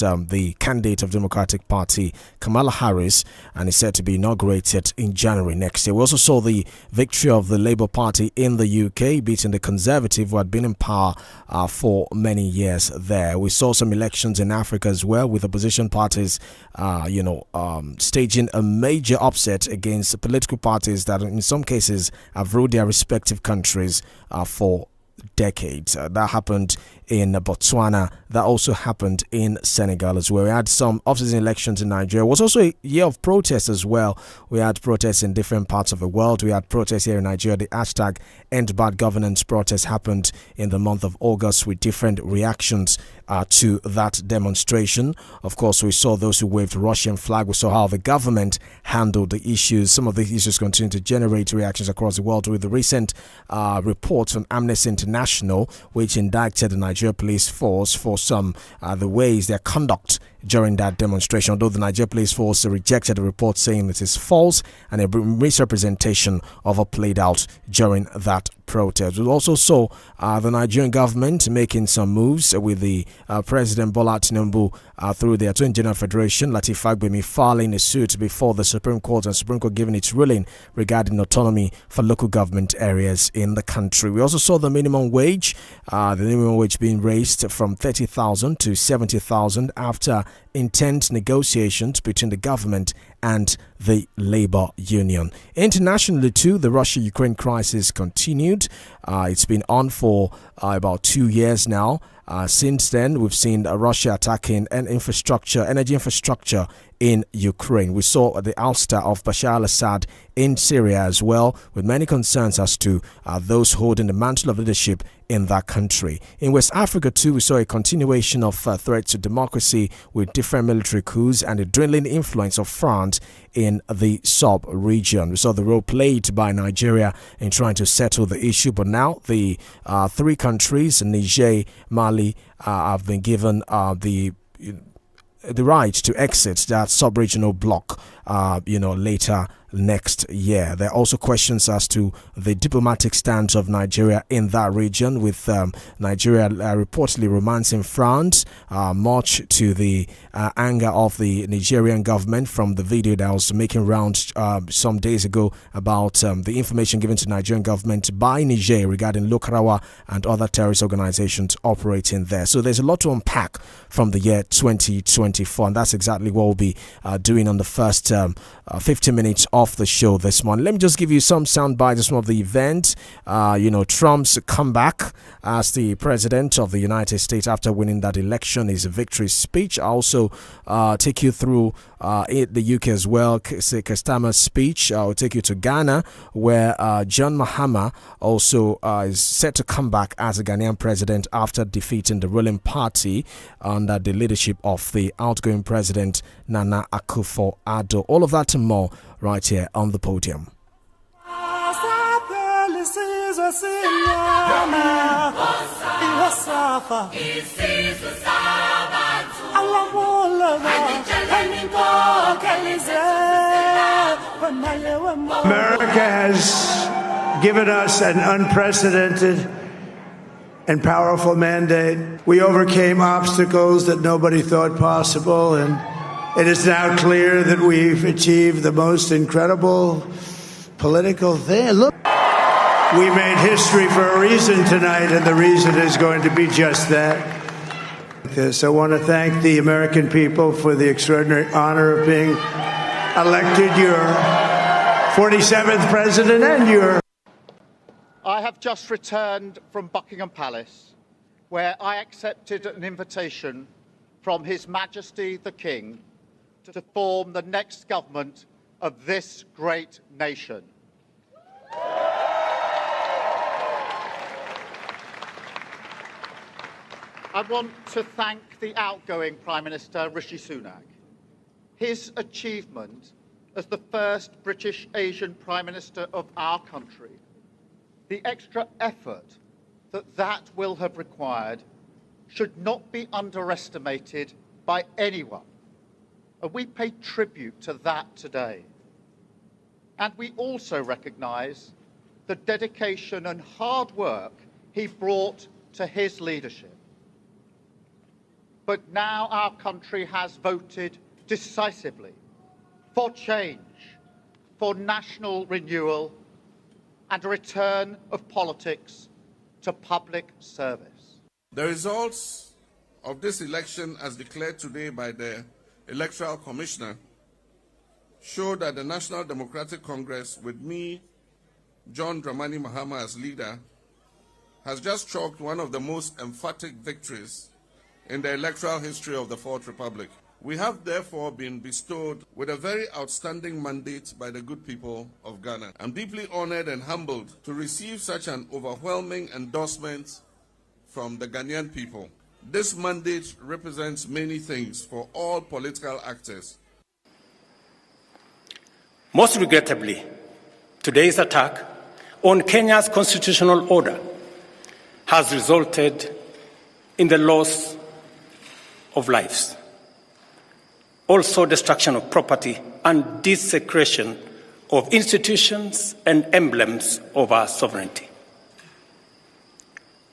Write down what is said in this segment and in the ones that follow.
the candidate of Democratic Party, Kamala Harris, and is set to be inaugurated in January next year. We also saw the victory of the Labour Party in the UK, beating the Conservative, who had been in power for many years there. We saw some elections in Africa as well, with opposition parties, staging a major upset against political parties that in some cases have ruled their respective countries for decades. That happened in Botswana. That also happened in Senegal as well. We had some off-season elections in Nigeria. It was also a year of protests as well. We had protests in different parts of the world. We had protests here in Nigeria. The hashtag End Bad Governance protest happened in the month of August with different reactions to that demonstration. Of course, we saw those who waved Russian flag. We saw how the government handled the issues. Some of the issues continue to generate reactions across the world, with the recent reports from Amnesty International, which indicted the Nigerian police force for some the ways their conduct during that demonstration, although the Nigeria Police Force rejected the report, saying it is false and a misrepresentation of what played out during that protest. We also saw the Nigerian government making some moves with the President Bola Tinubu through the Attorney General Federation, Lateef Fagbemi, filing a suit before the Supreme Court, and Supreme Court giving its ruling regarding autonomy for local government areas in the country. We also saw the minimum wage being raised from 30,000 to 70,000 after intense negotiations between the government and the labor union. Internationally too, the Russia-Ukraine crisis continued. It's been on for about 2 years now. Since then, we've seen Russia attacking energy infrastructure in Ukraine. We saw the ouster of Bashar al-Assad in Syria as well, with many concerns as to those holding the mantle of leadership in that country. In West Africa too, we saw a continuation of threats to democracy with different military coups and the dwindling influence of France in the sub-region. We saw the role played by Nigeria in trying to settle the issue, but now the three countries, Niger, Mali, have been given the right to exit that sub-regional bloc, later next year. There are also questions as to the diplomatic stance of Nigeria in that region, with Nigeria reportedly romancing France, much to the anger of the Nigerian government from the video that was making rounds some days ago about the information given to Nigerian government by Niger regarding Lokarawa and other terrorist organizations operating there. So there's a lot to unpack from the year 2024, and that's exactly what we'll be doing on the first 50 minutes of the show this morning. Let me just give you some sound bites of some of the events. Trump's comeback as the president of the United States after winning that election, his victory speech. I also take you through the UK as well, Kastama's speech. I'll take you to Ghana, where John Mahama also is set to come back as a Ghanaian president after defeating the ruling party under the leadership of the outgoing president Nana Akufo-Addo. All of that and more right here on the podium. America has given us an unprecedented and powerful mandate. We overcame obstacles that nobody thought possible, and it is now clear that we've achieved the most incredible political thing. Look, we made history for a reason tonight, and the reason is going to be just that. I want to thank the American people for the extraordinary honor of being elected your 47th president and your... I have just returned from Buckingham Palace, where I accepted an invitation from His Majesty the King to form the next government of this great nation. I want to thank the outgoing Prime Minister, Rishi Sunak. His achievement as the first British Asian Prime Minister of our country, the extra effort that will have required, should not be underestimated by anyone. And we pay tribute to that today. And we also recognise the dedication and hard work he brought to his leadership. but now our country has voted decisively for change, for national renewal, and a return of politics to public service. The results of this election, as declared today by the Electoral Commissioner, show that the National Democratic Congress, with me, John Dramani Mahama, as leader, has just chalked one of the most emphatic victories in the electoral history of the Fourth Republic. We have therefore been bestowed with a very outstanding mandate by the good people of Ghana. I'm deeply honored and humbled to receive such an overwhelming endorsement from the Ghanaian people. This mandate represents many things for all political actors. Most regrettably, today's attack on Kenya's constitutional order has resulted in the loss of lives, also destruction of property and desecration of institutions and emblems of our sovereignty.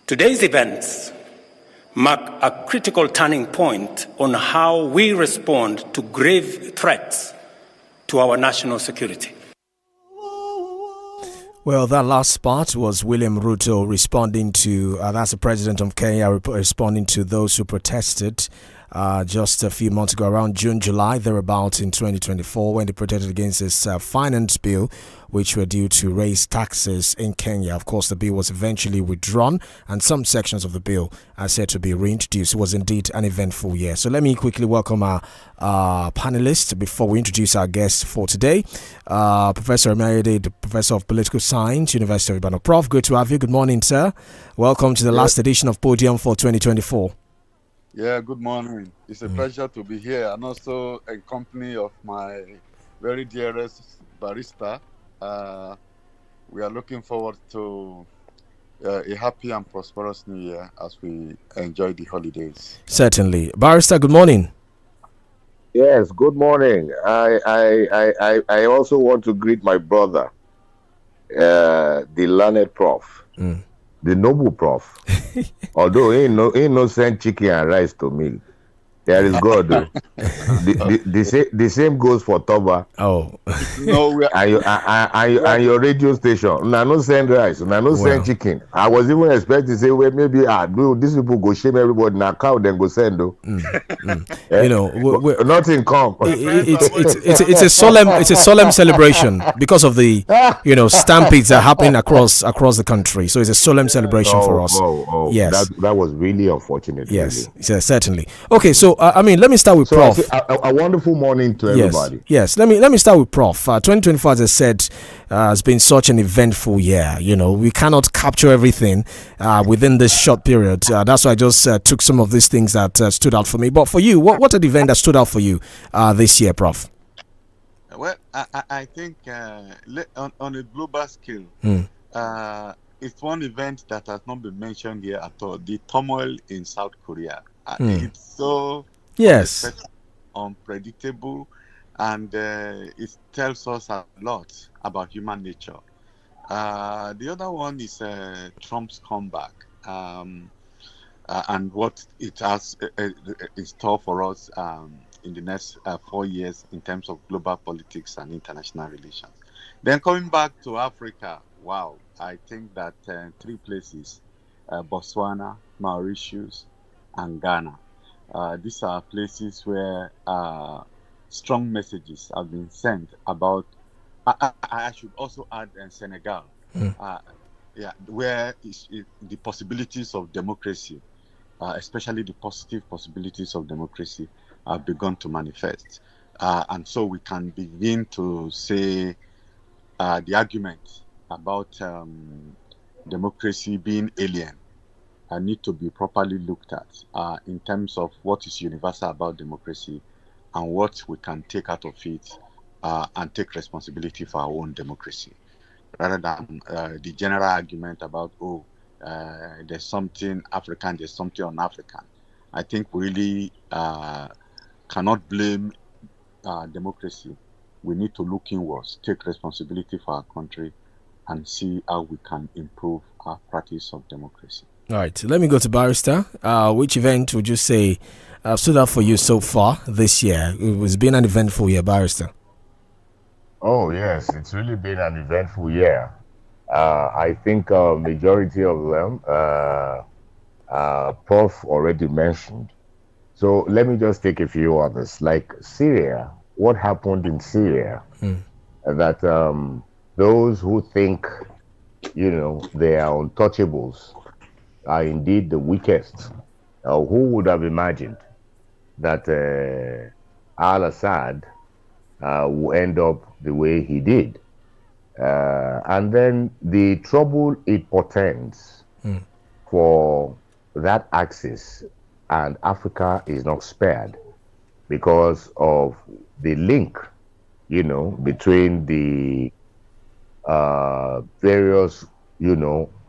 Today's events mark a critical turning point on how we respond to grave threats to our national security. Well, that last part was William Ruto responding to, that's the president of Kenya, responding to those who protested just a few months ago, around June, July, thereabout in 2024, when they protested against this finance bill, which were due to raise taxes in Kenya. Of course, the bill was eventually withdrawn, and some sections of the bill are said to be reintroduced. It was indeed an eventful year. So let me quickly welcome our panelists before we introduce our guest for today. Professor Emeride, Professor of Political Science, University of Ibadan. Prof, good to have you. Good morning, sir. Welcome to the last edition of Podium for 2024. Yeah, good morning. It's a pleasure to be here, and also in company of my very dearest barrister. We are looking forward to a happy and prosperous new year as we enjoy the holidays. Certainly. Barrister, good morning. Yes, good morning. I also want to greet my brother, the learned prof. The noble prof. Although he no send chicken and rice to me. There is God. The same goes for Toba. Oh. No, and your radio station. No send rice. No send chicken. I was even expecting to say, well, maybe these people go shame everybody. Now cow then go send though. You know, nothing come. It's a solemn celebration because of the stampedes that happen across the country. So it's a solemn celebration for us. Yes, that was really unfortunate. Yes, really. Certainly. Okay, so let me start with Prof. A wonderful morning to everybody. Yes. Let me start with Prof. 2024, as I said, has been such an eventful year. We cannot capture everything within this short period. That's why I just took some of these things that stood out for me. But for you, what are the events that stood out for you this year, Prof? Well, I think on a global scale, it's one event that has not been mentioned here at all. The turmoil in South Korea. It's so unpredictable, and it tells us a lot about human nature. The other one is Trump's comeback, and what it has in store for us in the next 4 years in terms of global politics and international relations. Then coming back to Africa, wow, I think that 3 places, Botswana, Mauritius, and Ghana. These are places where strong messages have been sent about. I should also add Senegal, where the possibilities of democracy, especially the positive possibilities of democracy, have begun to manifest, and so we can begin to say the argument about democracy being alien need to be properly looked at in terms of what is universal about democracy and what we can take out of it and take responsibility for our own democracy, rather than the general argument about, there's something African, there's something un-African. I think we really cannot blame democracy. We need to look inwards, take responsibility for our country, and see how we can improve our practice of democracy. All right, let me go to Barrister. Which event would you say stood out for you so far this year? It was been an eventful year, Barrister. Oh, yes, it's really been an eventful year. I think majority of them, Prof already mentioned. So let me just take a few others. Like Syria, what happened in Syria? That those who think, they are untouchables are indeed the weakest. Who would have imagined that Al-Assad will end up the way he did? And then the trouble it portends for that axis, and Africa is not spared because of the link, between the various,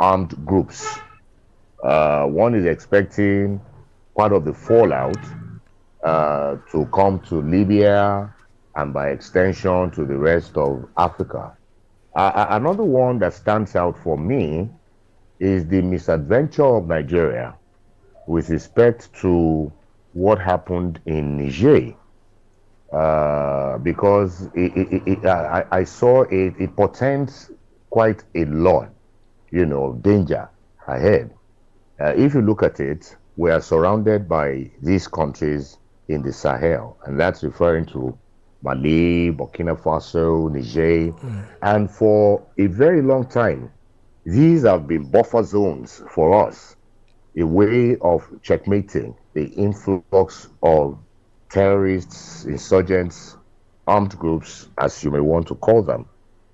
armed groups. One is expecting part of the fallout to come to Libya and by extension to the rest of Africa. Another one that stands out for me is the misadventure of Nigeria with respect to what happened in Niger. Because I saw it portends quite a lot, danger ahead. If you look at it, we are surrounded by these countries in the Sahel, and that's referring to Mali, Burkina Faso, Niger. And for a very long time, these have been buffer zones for us, a way of checkmating the influx of terrorists, insurgents, armed groups, as you may want to call them.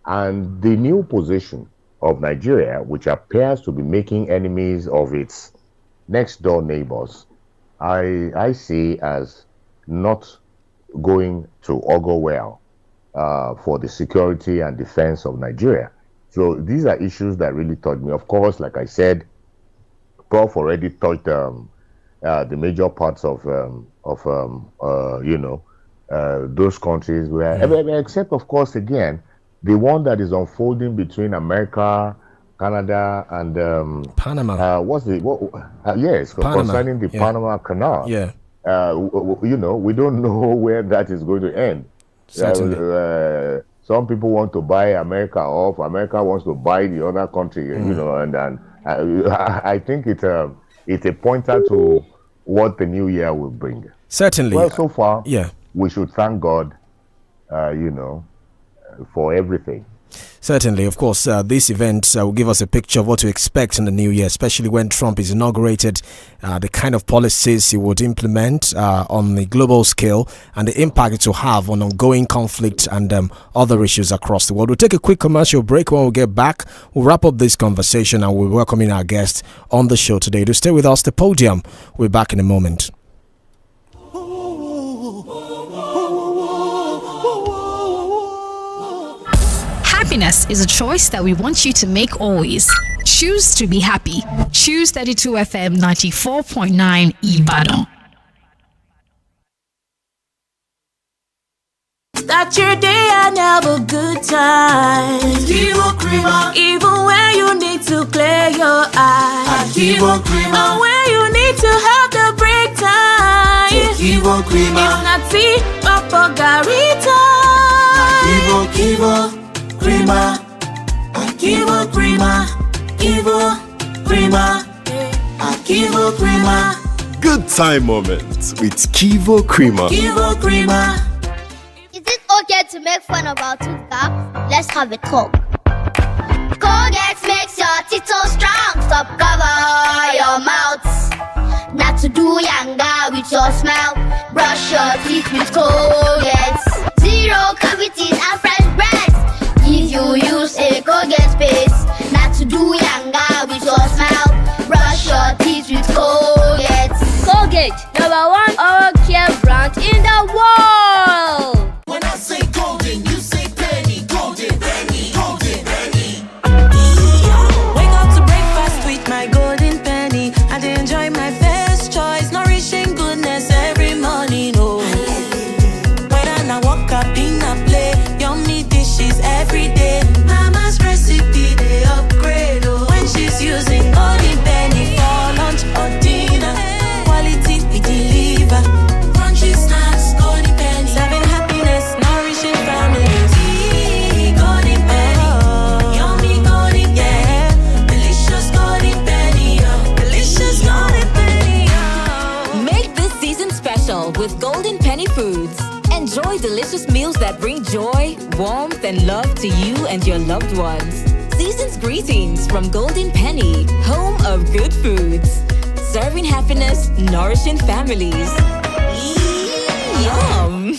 And the new position of Nigeria, which appears to be making enemies of its next door neighbors, I see as not going to augur well for the security and defense of Nigeria. So these are issues that really touch me. Of course, like I said, Prof already touched the major parts of those countries where, except of course, again, the one that is unfolding between America, Canada, and Panama. Yes, Panama. Concerning the Panama Canal. Yeah. We don't know where that is going to end. Some people want to buy America off. America wants to buy the other country. And I think it's a pointer to what the new year will bring. Certainly. Well, so far, we should thank God, for everything. Certainly, of course, this event will give us a picture of what to expect in the new year, especially when Trump is inaugurated, the kind of policies he would implement on the global scale, and the impact it will have on ongoing conflict and other issues across the world. We'll take a quick commercial break. When we get back, we'll wrap up this conversation and we'll welcome in our guest on the show today. To stay with us, the Podium. We're back in a moment. Happiness is a choice that we want you to make always. Choose to be happy. Choose 32 FM 94.9 Ibadan. Start your day and have a good time. Even when you need to clear your eyes. And when you need to have the break time. If not tea, Papa Garita. Crema, Akivo Crema, Akivo Crema. Good time moments with Kivo Crema. Is it okay to make fun of our tooth gap? Let's have a talk. Colgate makes your teeth so strong. Stop cover your mouth. Not to do yanga with your smile. Brush your teeth with Colgate. Zero cavities and fresh breath. If you use a Colgate paste, not to do yanga with your smile. Brush your teeth with Colgate. Colgate, #1 oral care brand in the world. When I say golden, you say penny. Golden penny, golden penny. Wake up to breakfast with my golden penny and enjoy my first choice, nourishing goodness every morning. Oh, Golden Penny Foods. Enjoy delicious meals that bring joy, warmth, and love to you and your loved ones. Season's greetings from Golden Penny, home of good foods. Serving happiness, nourishing families. Yum!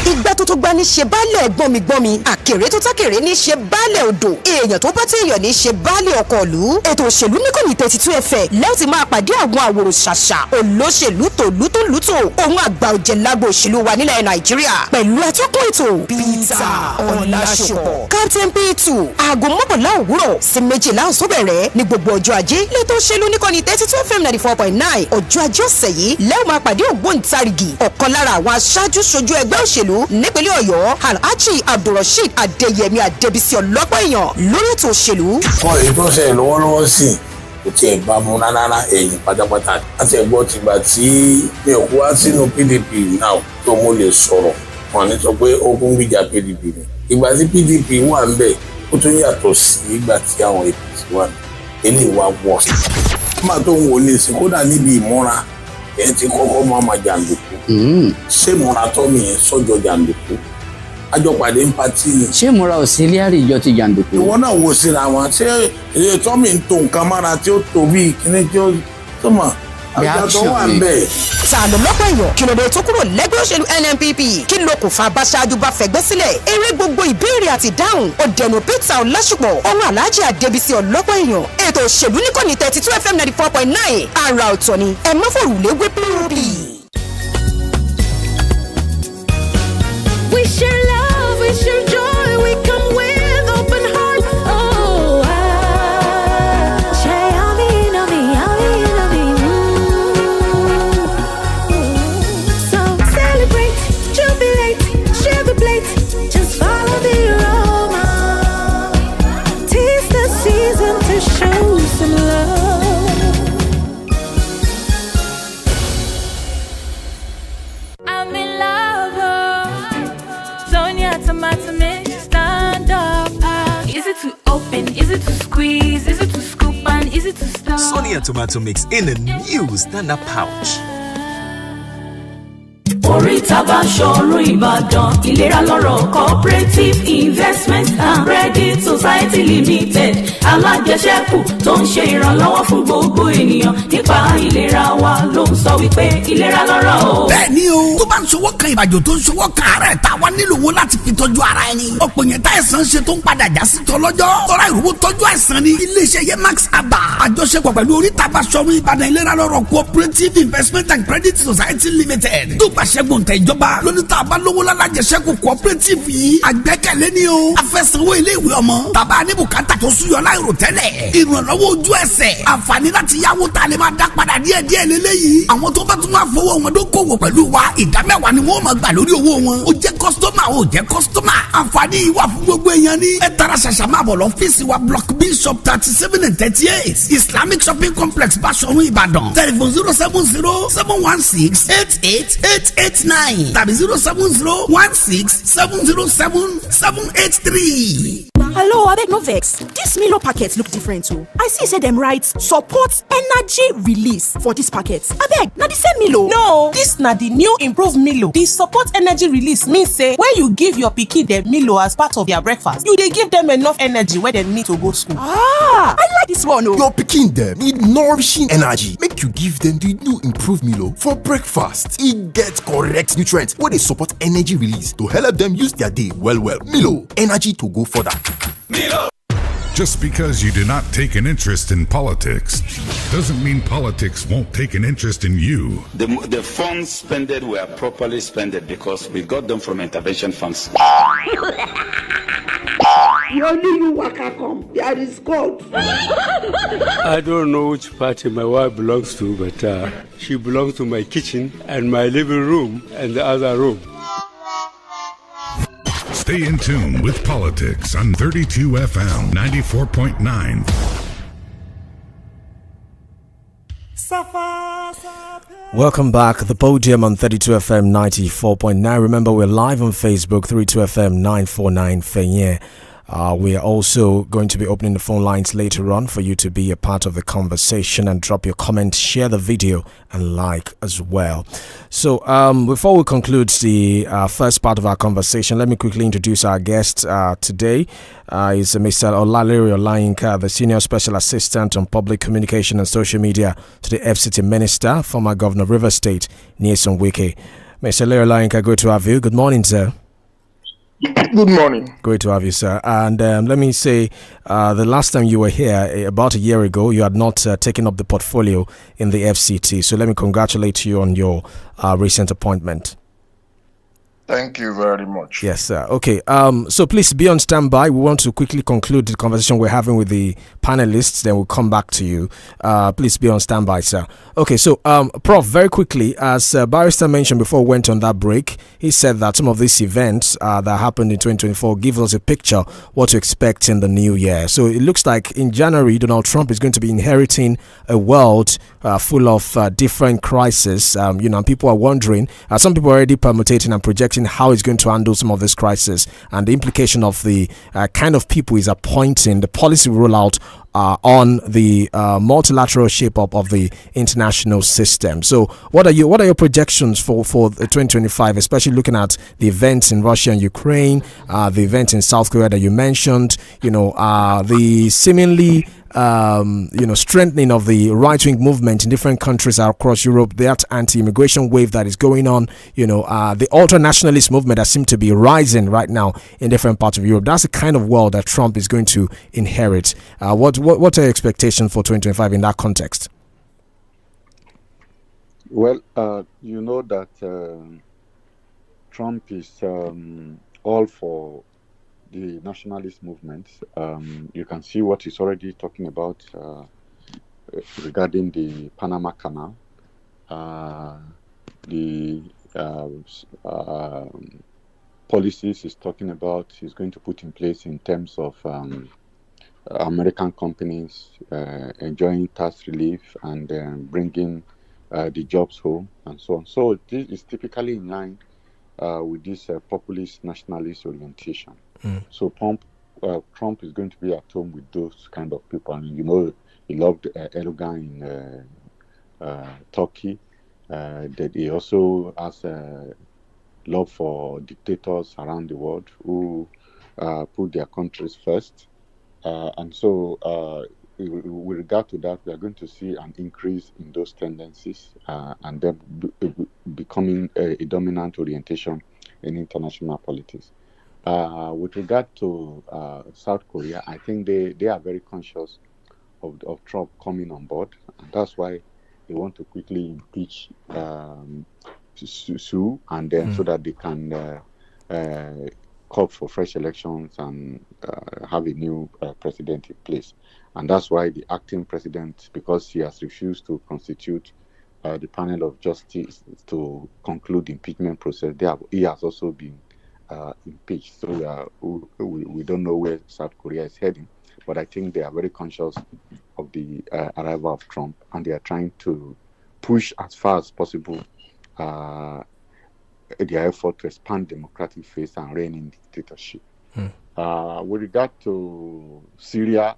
Ìgbà tó gbani ṣe baálẹ̀ gbọ́mi àkèrè tó tákèrè ní ṣe baálẹ̀ odò èèyàn tó bá téèyàn ní ṣe baálẹ̀ ọkọ̀ ìlú ètò òṣèlú níkànnì 32 FM lẹ́yìn tí máa pàdé àwọn àwòrò ṣàṣà olóṣèlú tòlútòlútò ohun àgbà òjẹ̀ lágbo òṣèlú wa nílẹ̀ Nàìjíríà pẹ̀lú atọ́kùn ètò Peter Ọlásùpọ̀ Captain P2 aago 11 òwúrọ̀ sí 12 ọ̀sán bẹ̀rẹ̀ ní gbogbo ọjọ́ ajé lẹ́tọ̀ òṣèlú níkànnì 32 FM 94.9 ọjọ́ ajé ọ̀sẹ̀ yìí lẹ́yìn máa pàdé ògbóǹtarìgì ọ̀kan lára àwọn aṣáájú ṣojú ẹgbẹ́ òṣèlú nípínlẹ̀ Ọ̀yọ́ Alhaji Abdulrasheed Adéyẹmí Adébísí ọlọ́pọ̀ èèyàn lórí ètò òṣèlú. Fún èyí tó ń ṣẹlẹ̀ lọ́wọ́lọ́wọ́ sí kò tiẹ̀ bá mu rárá ẹ̀yìn pátápátá láti ẹ̀gbọ́n tìgbà tí mi ò wá sínú PDP náà tó mo lè sọ̀rọ̀ wọn ní sọ pé ogun gbìjà PDP ni ìgbà tí PDP wà ń bẹ̀ ó tún yàtọ̀ sí ìgbà tí àwọn APC wà ní eléyìí wá wọ̀ sí. máa tó ń wọlé sí kódà níbi ìmúra ẹ̀ ti kọ́kọ́ máa jàǹdùkú ṣé ìmúra tọ́mì yẹn sọ́jọ́ jàǹdùkú àjọpàdé ń patí ni. ṣé ìmúra òsínlẹ́rì ìjọ ti jàǹdùkú. ìwọ náà wò síra wọn ṣé tọ́mì ń to nǹkan mára tí ó tóbi kíní tí ó tó mọ̀ àjàtọ̀ wà ń bẹ̀. sàánù lọ́pọ̀ èèyàn kí ló dé tó kúrò lẹ́gbẹ́ òṣèlú NNPP kí ló kò fa abáṣáájú bá fẹ̀gbẹ́ sílẹ̀ eré gbogbo ìbéèrè àti ìdáhùn ó dẹnu Peter Ọlásùpọ̀ ohun Alhaji Adébísí ọlọ́pọ̀ èèyàn ètò òṣèlú níkànnì 32 FM 94.9 ara ọ̀tọ̀ ni ẹ má fòrùlé wé PDP. We share love, we share joy, we come with open heart. Oh, share yummy. So celebrate, jubilate, share the plate, just follow the aroma. 'Tis the season to show some love. I'm in love. Tomato mix, stand up. Is it to open? Is it to squeeze? Is it to scoop? And is it to stir? Sonia tomato mix in a new stand-up pouch. Oríta bá ṣọ̀run Ìbàdàn ìlera lọ́rọ̀ cooperative investment and credit society limited alájẹsẹ́kù tó ń ṣe ìrànlọ́wọ́ fún gbogbo ènìyàn nípa ìlera wa ló ń sọ wípé ìlera lọ́rọ̀ o. bẹ́ẹ̀ni o tó bá ń ṣọwọ́ kan ìbàjọ́ tó ń ṣọwọ́ kan àárẹ̀ tá a wá nílò owó láti fi tọ́jú ara ẹni ọ̀pọ̀ yẹn tá ẹ̀sán ṣe tó ń padà já sí tọ́lọ́jọ́ tọ́ra ìrùwò tọ́jú àìsàn ni iléeṣẹ́ Yemax Aba àjọṣepọ̀ pẹ̀lú Oríta bá ṣọ̀run Ìbàdàn ìlera lọ́rọ̀ cooperative investment and credit society limited tó pàṣẹ gbòǹtẹ̀ ìjọba lóní tá a bá lówó lálájẹsẹ́kù cooperative yìí àgbẹ́kẹ̀lé ni o afẹ́sanwó ilé ìwé ọmọ tàbá ní bùkátà tó súyọ láìrò tẹ́lẹ̀ ìrànlọ́wọ́ ojú ẹsẹ̀ àǹfààní láti yáwó tá a lè máa dá padà díẹ̀díẹ̀ lélẹ́yìí àwọn tó bá tún wá fowó wọn dókòwò pẹ̀lú wa ìdámẹ́wàá ni wọ́n máa gbà lórí owó wọn ó jẹ́ kọ́sítọ́mà ó jẹ́ kọ́sítọ́mà àǹfààní yìí wà fún gbogbo èèyàn ní ẹ tara ṣàṣà máa bọ̀ lọ́fíìsì wa block B shop 37 and 38 Islamic shopping complex Basọ̀run Ìbàdàn telephone 070-716-88889 tàbí 070-16-707-783. Hello, abeg no vex. This Milo packet look different too. I see say dem write support energy release for this packet. Abeg, na the same Milo? No, this na the new improved Milo. The support energy release means say when you give your pikin dem Milo as part of their breakfast, you dey give them enough energy wey dem need to go school. Ah, I like this one. Your pikin dem need nourishing energy. Make you give them the new improved Milo for breakfast. E get correct nutrients wey dey support energy release to help them use their day well. Milo, energy to go further. Milo. Just because you do not take an interest in politics doesn't mean politics won't take an interest in you. The funds spent were properly spent because we got them from intervention funds. You only you waka come. There is God. I don't know which party my wife belongs to, but she belongs to my kitchen and my living room and the other room. Stay in tune with politics on 32 FM 94.9. Welcome back. The Podium on 32 FM 94.9. Remember, we're live on Facebook, 32 FM 949 Fenye. We are also going to be opening the phone lines later on for you to be a part of the conversation and drop your comment, share the video, and like as well. So before we conclude the first part of our conversation, let me quickly introduce our guest today. Is Mr. OLORUNTOBA, the Senior Special Assistant on Public Communication and Social Media to the FCT Minister, former Governor of Rivers State, Nyesom Wike. Mr. OLORUNTOBA, good to have you. Good morning, sir. Good morning. Great to have you, sir. And let me say, the last time you were here, about a year ago, you had not taken up the portfolio in the FCT. So let me congratulate you on your recent appointment. Thank you very much. Yes, sir. Okay. So please be on standby. We want to quickly conclude the conversation we're having with the panelists. Then we'll come back to you. Please be on standby, sir. Okay. So, Prof, very quickly, as Barrister mentioned before we went on that break, he said that some of these events that happened in 2024 give us a picture what to expect in the new year. So it looks like in January, Donald Trump is going to be inheriting a world full of different crises. People are wondering. Some people are already permutating and projecting how he's going to handle some of this crisis and the implication of the kind of people he's appointing, the policy rollout on the multilateral shape up of the international system. So what are your projections for 2025, especially looking at the events in Russia and Ukraine, the event in South Korea that you mentioned, the seemingly strengthening of the right-wing movement in different countries across Europe, that anti-immigration wave that is going on, the ultra-nationalist movement that seems to be rising right now in different parts of Europe. That's the kind of world that Trump is going to inherit. What are your expectations for 2025 in that context? Well, you know that Trump is all for the nationalist movement. You can see what he's already talking about regarding the Panama Canal, the policies he's talking about, he's going to put in place in terms of American companies enjoying tax relief and bringing the jobs home and so on. So this is typically in line with this populist nationalist orientation. So Trump is going to be at home with those kind of people. And he loved Erdogan in Turkey. That he also has love for dictators around the world who put their countries first. And so with regard to that, we are going to see an increase in those tendencies and then becoming a dominant orientation in international politics. With regard to South Korea, I think they are very conscious of Trump coming on board, and that's why they want to quickly impeach Sue, and then so that they can call for fresh elections and have a new president in place. And that's why the acting president, because he has refused to constitute the panel of justice to conclude the impeachment process, he has also been impeached. So we don't know where South Korea is heading, but I think they are very conscious of the arrival of Trump, and they are trying to push as far as possible their effort to expand democratic faith and reign in dictatorship. With regard to Syria,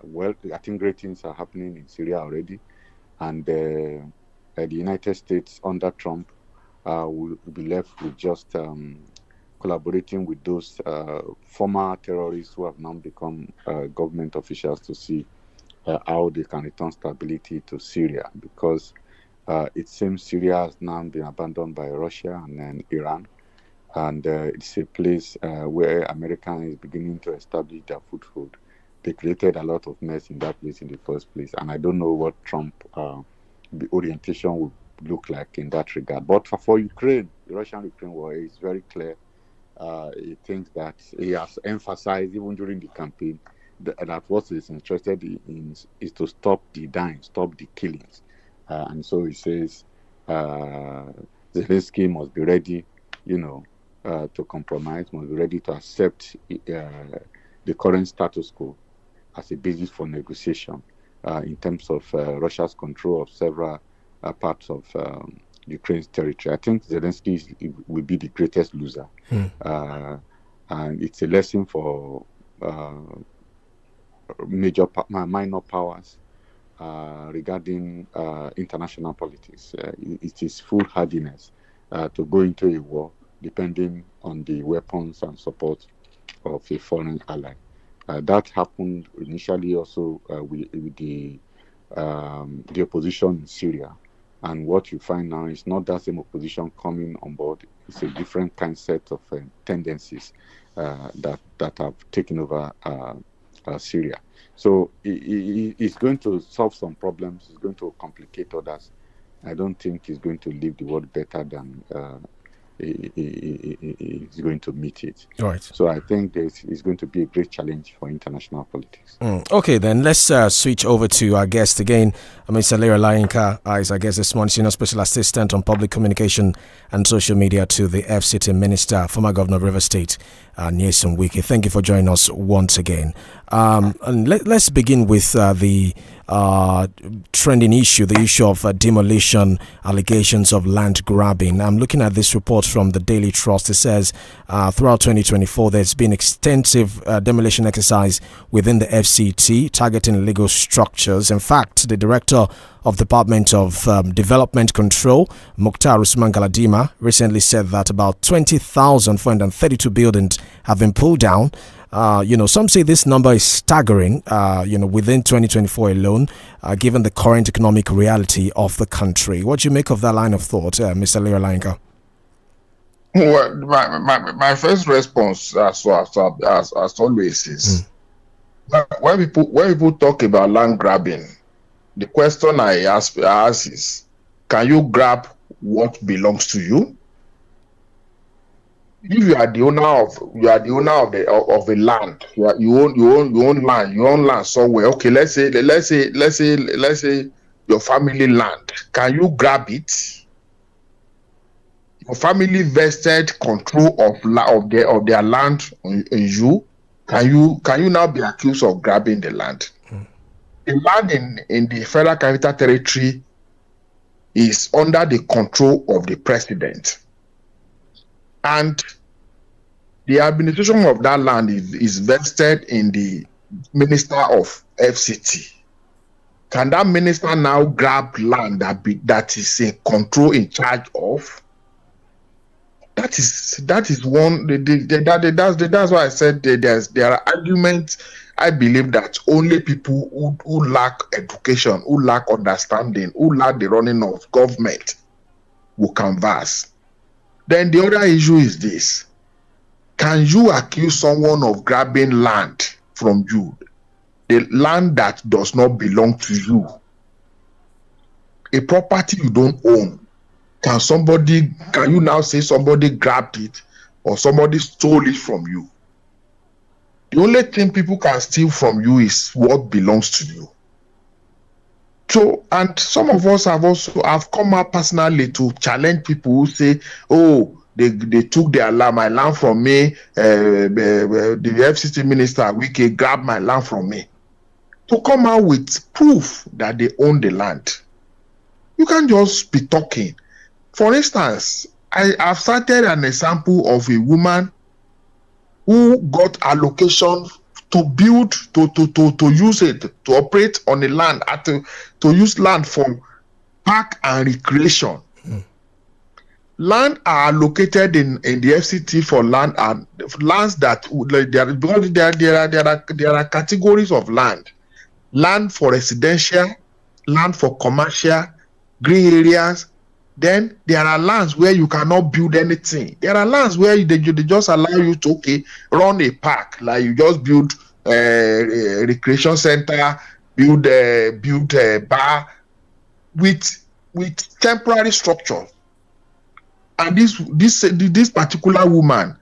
well, I think great things are happening in Syria already, and the United States under Trump will be left with just collaborating with those former terrorists who have now become government officials to see how they can return stability to Syria, because it seems Syria has now been abandoned by Russia and then Iran, and it's a place where America is beginning to establish their foothold. They created a lot of mess in that place in the first place, and I don't know what Trump the orientation would look like in that regard. But for Ukraine, the Russian-Ukraine war is very clear. He thinks that he has emphasized even during the campaign that what he's interested in is to stop the dying, stop the killings. And so he says Zelensky must be ready, to compromise, must be ready to accept the current status quo as a basis for negotiation in terms of Russia's control of several parts of Ukraine's territory. I think Zelensky will be the greatest loser and it's a lesson for minor powers regarding international politics. It is foolhardiness to go into a war depending on the weapons and support of a foreign ally. That happened initially also with the opposition in Syria. And what you find now is not that same opposition coming on board. It's a different kind set of tendencies that have taken over Syria. So it's going to solve some problems. It's going to complicate others. I don't think it's going to leave the world better than it's going to meet it. Right. So I think it's going to be a great challenge for international politics. Okay, then let's switch over to our guest again. Mr. 𝐃𝐈𝐒𝐿 is our guest this morning, Senior Special Assistant on Public Communication and Social Media to the FCT Minister, former Governor of Rivers State, Nyesom Wike. Thank you for joining us once again. And let's begin with the trending issue, the issue of demolition, allegations of land grabbing. I'm looking at this report from the Daily Trust. It says throughout 2024, there's been extensive demolition exercise within the FCT targeting illegal structures. In fact, the Director of Department of Development Control, Mukhtar Usman Galadima, recently said that about 20,432 buildings have been pulled down. Some say this number is staggering, within 2024 alone, given the current economic reality of the country. What do you make of that line of thought, Mr. 𝐃𝐈𝐒𝐿? Well, my first response, as always, is when people talk about land grabbing, the question I ask is, can you grab what belongs to you? If you are the owner of the land, you own land somewhere. Okay, let's say your family land. Can you grab it? Your family vested control of their land on you. Can you now be accused of grabbing the land? The land in the Federal Capital Territory is under the control of the president, and the administration of that land is vested in the Minister of FCT. Can that minister now grab land that is in control, in charge of? That is one. That's why I said there are arguments. I believe that only people who lack education, who lack understanding, who lack the running of government will canvass. Then the other issue is this. Can you accuse someone of grabbing land from you? The land that does not belong to you. A property you don't own. Can you now say somebody grabbed it or somebody stole it from you? The only thing people can steal from you is what belongs to you. So, and some of us have come out personally to challenge people who say, oh, they took my land from me. The FCT minister Wike grabbed my land from me. To come out with proof that they own the land. You can't just be talking. For instance, I've cited an example of a woman who got allocation to build, to use it, to operate on the land, to use land for park and recreation. Land are allocated in the FCT for land and lands that there are categories of land. Land for residential, land for commercial, green areas. Then there are lands where you cannot build anything. There are lands where they just allow you to run a park, like you just build a recreation center, build a bar with temporary structure. And this particular woman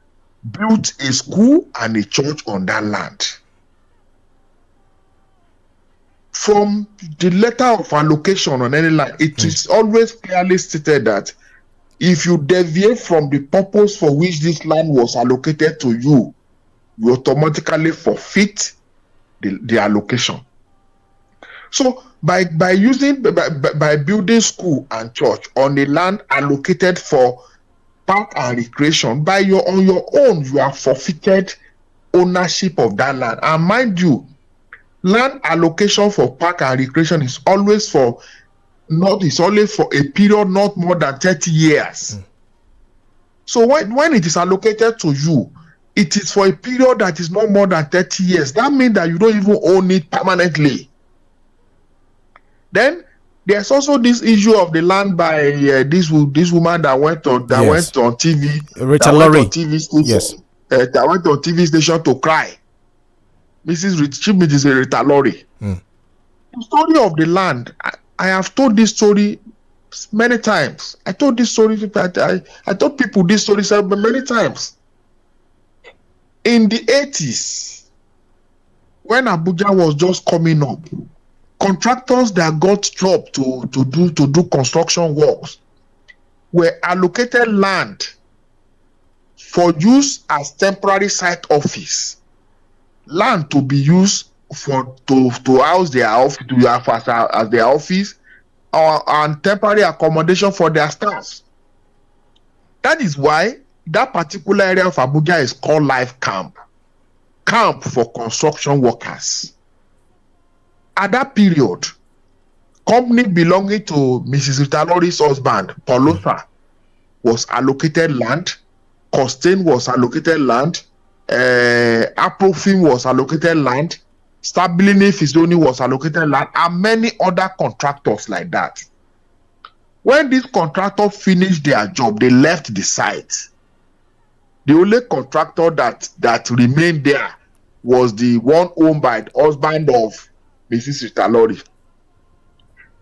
built a school and a church on that land. From the letter of allocation on any land, it is always clearly stated that if you deviate from the purpose for which this land was allocated to you, you automatically forfeit the allocation. So by building school and church on the land allocated for park and recreation, on your own, you have forfeited ownership of that land. And mind you, land allocation for park and recreation is always for a period not more than 30 years. So when it is allocated to you, it is for a period that is not more than 30 years. That means that you don't even own it permanently. Then there's also this issue of the land by this woman that went on TV, Rita Lorry. That went on TV station to cry. Mrs. Rita Lorry. The story of the land. I have told this story many times. I told this story. I told people this story many times. In the 80s, when Abuja was just coming up, contractors that got job to do construction works were allocated land for use as temporary site office, land to be used to house their office, to have as their office, and temporary accommodation for their staff. That is why that particular area of Abuja is called Life Camp for construction workers. At that period, company belonging to Mrs. Rita Lorry's husband, Paul Luther, was allocated land. Costain was allocated land. Aprofim was allocated land. Stabilini Fisoni was allocated land, and many other contractors like that. When these contractors finished their job, they left the site. The only contractor that remained there was the one owned by the husband of Mrs. Rita Lorry.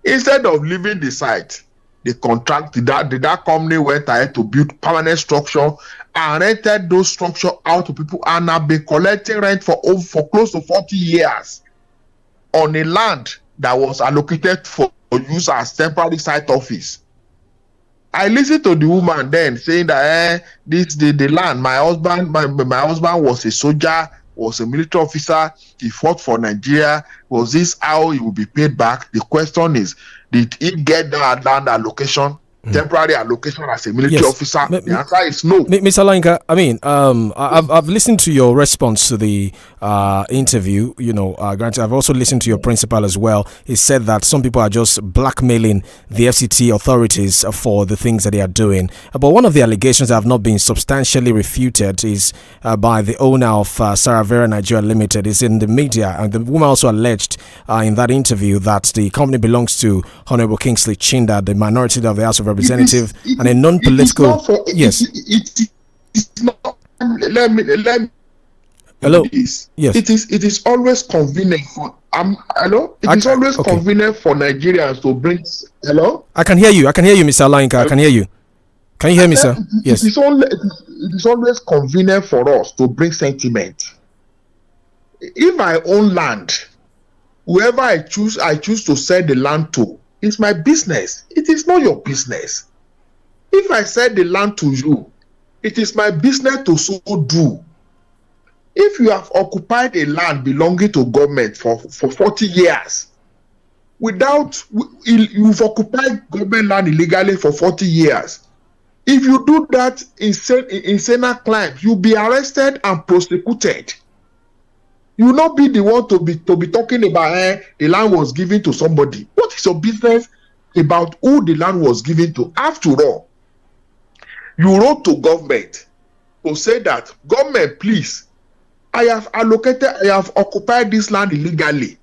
Instead of leaving the site, the that company went ahead to build permanent structure and rented those structures out to people, and have been collecting rent for close to 40 years on a land that was allocated for use as temporary site office. I listened to the woman then saying that the land, my husband was a soldier, was a military officer, he fought for Nigeria. Was this how he will be paid back? The question is, did he get that land allocation, temporary allocation as a military officer? The answer is no. Mr. Lanka, I mean, I've listened to your response to the interview. Granted, I've also listened to your principal as well. He said that some people are just blackmailing the FCT authorities for the things that they are doing. But one of the allegations that have not been substantially refuted is by the owner of Saravera Nigeria Limited. Is in the media, and the woman also alleged in that interview that the company belongs to Honorable Kingsley Chinda, the minority of the House of Representatives, and a non-political. Yes. It's not. Let me. Hello. Yes. It is always convenient for. Hello. It is always convenient for Nigerians to bring. Hello. I can hear you, Mr. Lanka. I can hear you. Can you hear me, sir? Yes. It is always convenient for us to bring sentiment. If I own land, whoever I choose to sell the land to, it's my business. It is not your business. If I sell the land to you, it is my business to so do. If you have occupied a land belonging to government for 40 years, you've occupied government land illegally for 40 years. If you do that insane crime, you'll be arrested and prosecuted. You will not be the one to be talking about the land was given to somebody. What is your business about who the land was given to? After all, you wrote to government to say that, government, please, I have occupied this land illegally.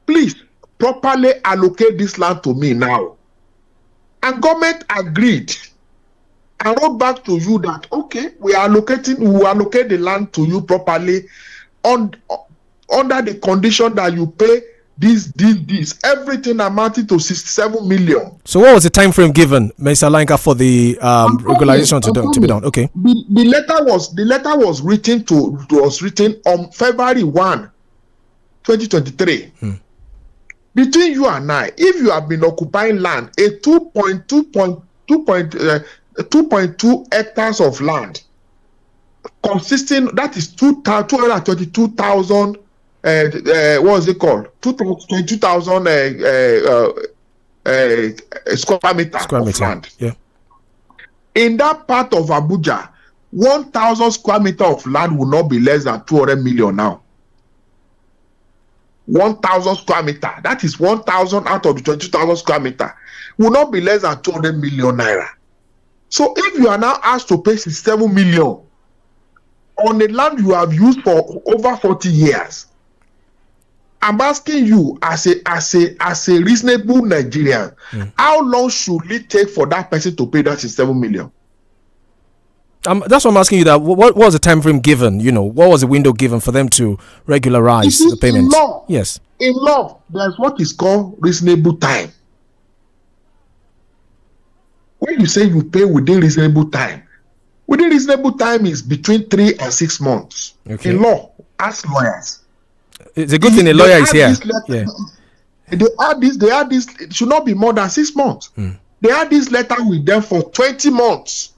Please, properly allocate this land to me now. And government agreed and wrote back to you that, okay, we allocate the land to you properly under the condition that you pay this, everything amounting to 67 million. So what was the time frame given, Mr. Lanka, for the regularization to be done? Okay. The letter was written on February 1, 2023. Between you and I, if you have been occupying land, a 2.2 hectares of land, consisting, that is 222,000 what is it called? 22,000 square meters of land. Yeah. In that part of Abuja, 1,000 square meter of land will not be less than 200 million now. 1,000 square meter, that is 1,000 out of the 22,000 square meter, will not be less than 200 million naira. So if you are now asked to pay 67 million on the land you have used for over 40 years, I'm asking you as a reasonable Nigerian, how long should it take for that person to pay that 67 million? That's what I'm asking you. That what was the time frame given? What was the window given for them to regularize the payment? In law, yes. In law, there's what is called reasonable time. When you say you pay within reasonable time is between 3 and 6 months. Okay. In law, ask lawyers. It's a good thing a lawyer is here. They add this. It should not be more than 6 months. They had this letter with them for 20 months.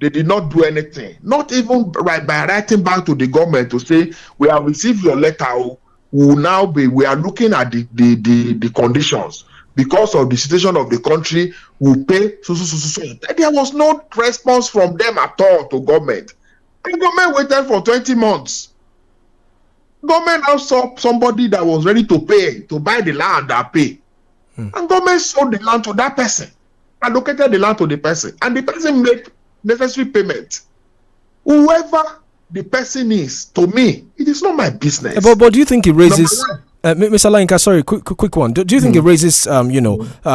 They did not do anything. Not even by writing back to the government to say, we have received your letter. We are looking at the conditions. Because of the situation of the country, we'll pay so. There was no response from them at all to government. The government waited for 20 months. Government now saw somebody that was ready to pay, to buy the land and pay. And government sold the land to that person, allocated the land to the person, and the person made necessary payment. Whoever the person is, to me, it is not my business. But do you think it raises... Mr. Olayinka, sorry, quick one. Do you think it raises,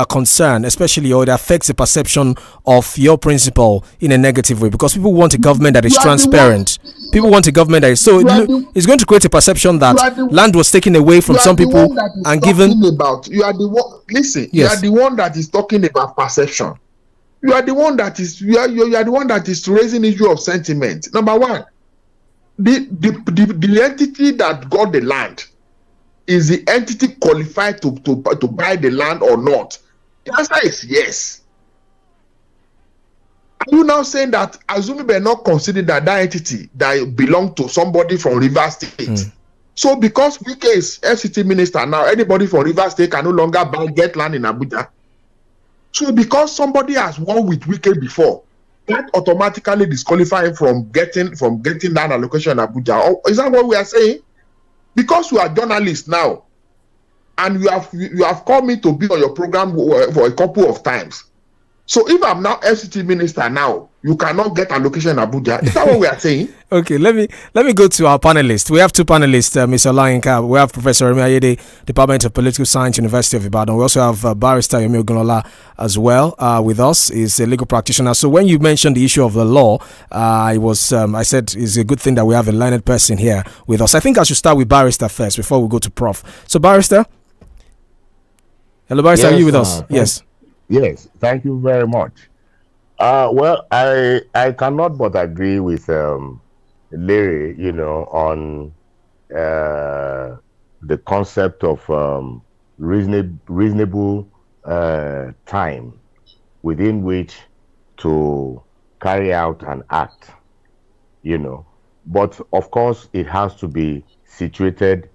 concern, especially, or it affects the perception of your principle in a negative way? Because people want a government that is transparent. People want a government that is... So it's going to create a perception that land was taken away from some people and given... You are the one... Listen, you are the one that is talking about perception. You are the one that is... You are the one that is raising the issue of sentiment. Number one, the entity that got the land, is the entity qualified to buy the land or not? The answer is yes. Are you now saying that, assuming we're not considering that entity that belonged to somebody from Rivers State? So because YUSUF is FCT minister now, anybody from Rivers State can no longer get land in Abuja. So because somebody has won with YUSUF before, that automatically disqualify him from getting land allocation in Abuja. Or is that what we are saying? Because you are journalists now, and you have called me to be on your program for a couple of times. So if I'm now FCT minister now, you cannot get allocation in Abuja. Is that what we are saying? Okay, let me go to our panelists. We have two panelists, Mr. Olayinka. We have Professor Remi Ayede, Department of Political Science, University of Ibadan. We also have Barrister Yomi Ogunlola as well with us. He's a legal practitioner. So when you mentioned the issue of the law, I said it's a good thing that we have a learned person here with us. I think I should start with Barrister first before we go to Prof. So Barrister? Hello, Barrister, are you with us? Yes. Yes, thank you very much. Well, I cannot but agree with Larry, on the concept of reasonable time within which to carry out an act, But of course, it has to be situated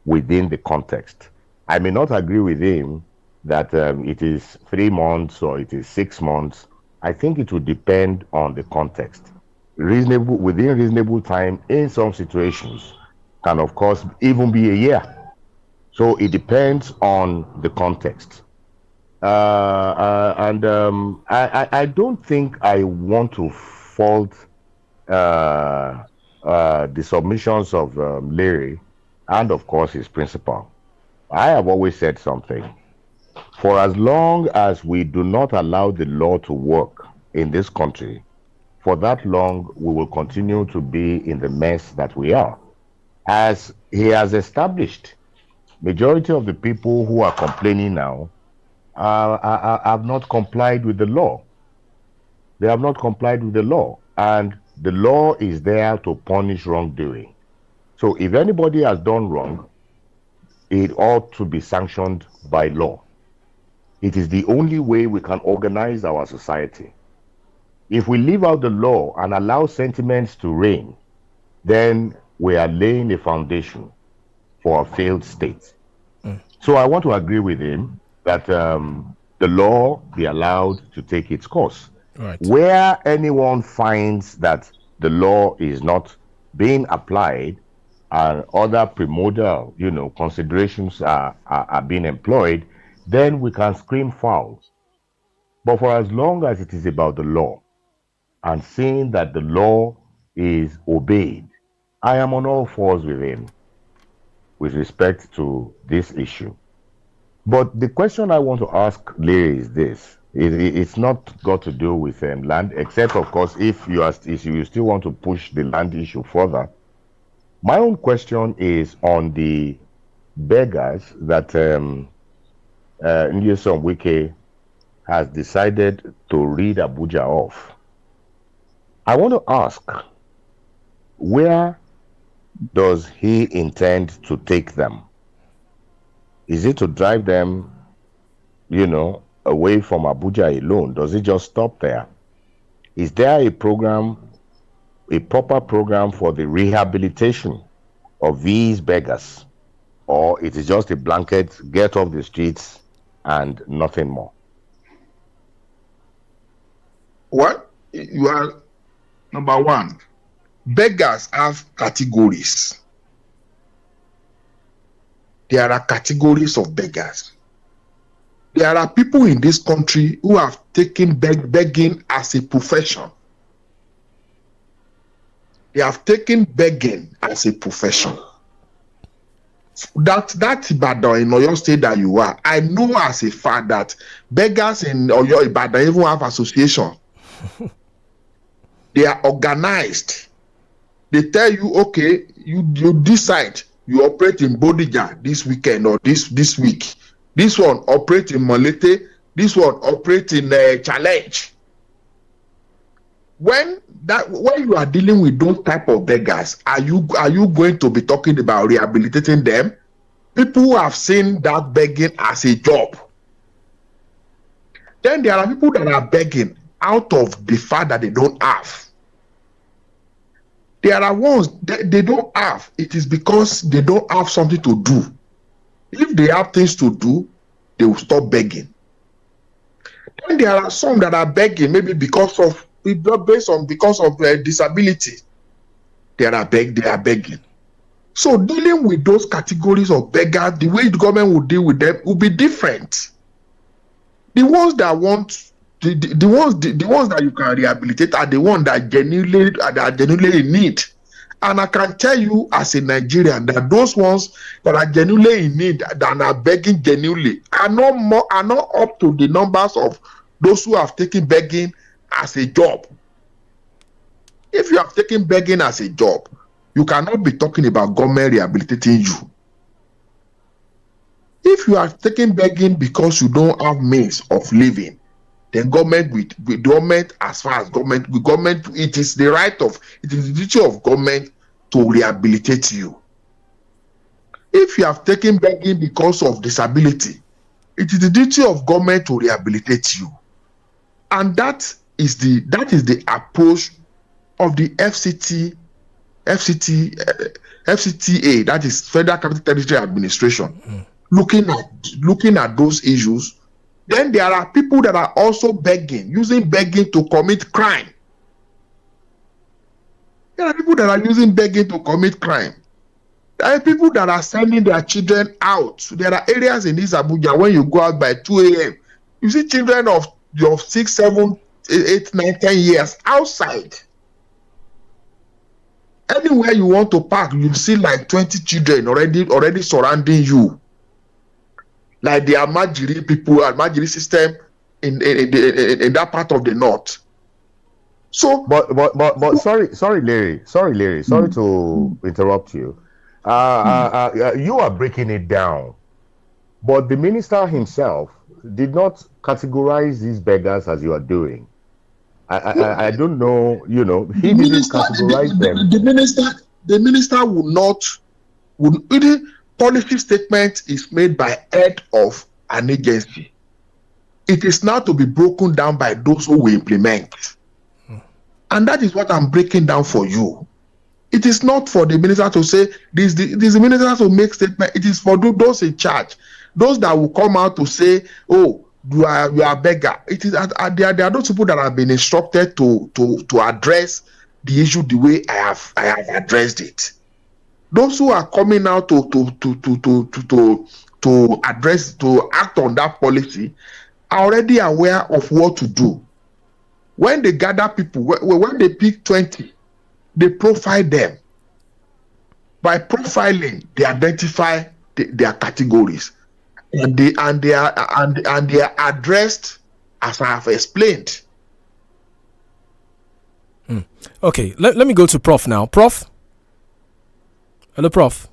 within the context. I may not agree with him that it is 3 months or it is 6 months. I think it will depend on the context. Within reasonable time in some situations can of course even be a year. So it depends on the context. I don't think I want to fault the submissions of Larry and of course his principal. I have always said something. For as long as we do not allow the law to work in this country, for that long we will continue to be in the mess that we are. As he has established, majority of the people who are complaining now have not complied with the law. They have not complied with the law, and the law is there to punish wrongdoing. So if anybody has done wrong, it ought to be sanctioned by law. It is the only way we can organize our society. If we leave out the law and allow sentiments to reign, then we are laying a foundation for a failed state. So I want to agree with him that the law be allowed to take its course. Right. Where anyone finds that the law is not being applied and other primordial, considerations are being employed, then we can scream foul. But for as long as it is about the law and seeing that the law is obeyed, I am on all fours with him with respect to this issue. But the question I want to ask Larry is this. It's not got to do with land, except, of course, if you still want to push the land issue further. My own question is on the beggars that YUSUF has decided to rid Abuja off. I want to ask, where does he intend to take them? Is it to drive them, away from Abuja alone? Does it just stop there? Is there a program, a proper program for the rehabilitation of these beggars? Or it is just a blanket, get off the streets and nothing more? What? You are, number one, beggars have categories. There are categories of beggars. There are people in this country who have taken begging as a profession. They have taken begging as a profession. That Ibadan in Oyo State that you are, I know as a fact that beggars in Oyo Ibadan even have association. They are organized. They tell you, okay, you decide you operate in Bodija this weekend or this week. This one operate in Molete. This one operate in Challenge. When you are dealing with those type of beggars, are you going to be talking about rehabilitating them? People who have seen that begging as a job. Then there are people that are begging out of the fact that they don't have. There are ones that they don't have. It is because they don't have something to do. If they have things to do, they will stop begging. Then there are some that are begging maybe because of disability. They are begging. So dealing with those categories of beggars, the way the government will deal with them will be different. The ones that want the ones that you can rehabilitate are the ones that genuinely in need. And I can tell you as a Nigerian that those ones that are genuinely in need, that are begging genuinely, are not up to the numbers of those who have taken begging as a job. If you have taken begging as a job, you cannot be talking about government rehabilitating you. If you are taking begging because you don't have means of living, then government, as far as government, it is the duty of government to rehabilitate you. If you have taken begging because of disability, it is the duty of government to rehabilitate you. And that is the approach of the FCTA, that is Federal Capital Territory Administration, looking at those issues. Then there are people that are also using begging to commit crime. There are people that are using begging to commit crime. There are people that are sending their children out. There are areas in this Abuja when you go out by 2 a.m., you see children of 6, 7, 8, 9, 10 years outside. Anywhere you want to park, you see like 20 children already surrounding you. Like the Almajiri system in that part of the north. So, but sorry, Larry, sorry to interrupt you. You are breaking it down, but the minister himself did not categorize these beggars as you are doing. I don't know. He didn't categorize them. The minister would policy statement is made by head of an agency. It is now to be broken down by those who will implement. And that is what I'm breaking down for you. It is not for the minister to say, this the minister to make statement. It is for those in charge. Those that will come out to say, oh, you are a beggar. It is there are those people that have been instructed to address the issue the way I have addressed it. Those who are coming out to act on that policy are already aware of what to do. When they gather people, when they pick 20, they profile them. By profiling, they identify their categories, and they are addressed as I have explained. Okay, let me go to Prof now. Prof? Hello, Prof.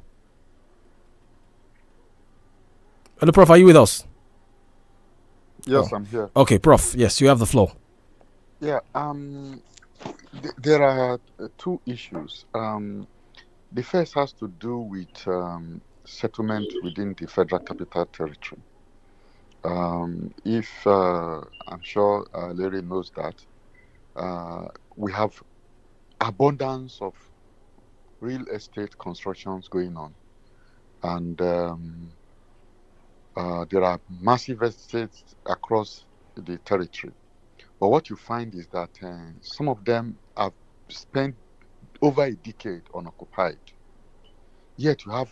Hello, Prof. Are you with us? Yes, I'm here. Okay, Prof. Yes, you have the floor. Yeah. There are two issues. The first has to do with settlement within the Federal Capital Territory. I'm sure Larry knows that we have abundance of real estate constructions going on, and there are massive estates across the territory. But what you find is that some of them have spent over a decade unoccupied. Yet you have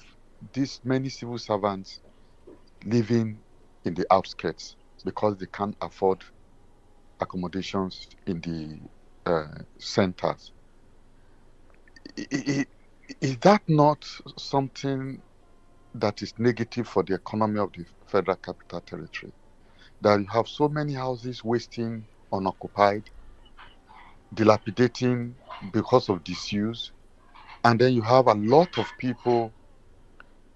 these many civil servants living in the outskirts because they can't afford accommodations in the centers. Is that not something that is negative for the economy of the Federal Capital Territory? That you have so many houses wasting unoccupied, dilapidating because of disuse, and then you have a lot of people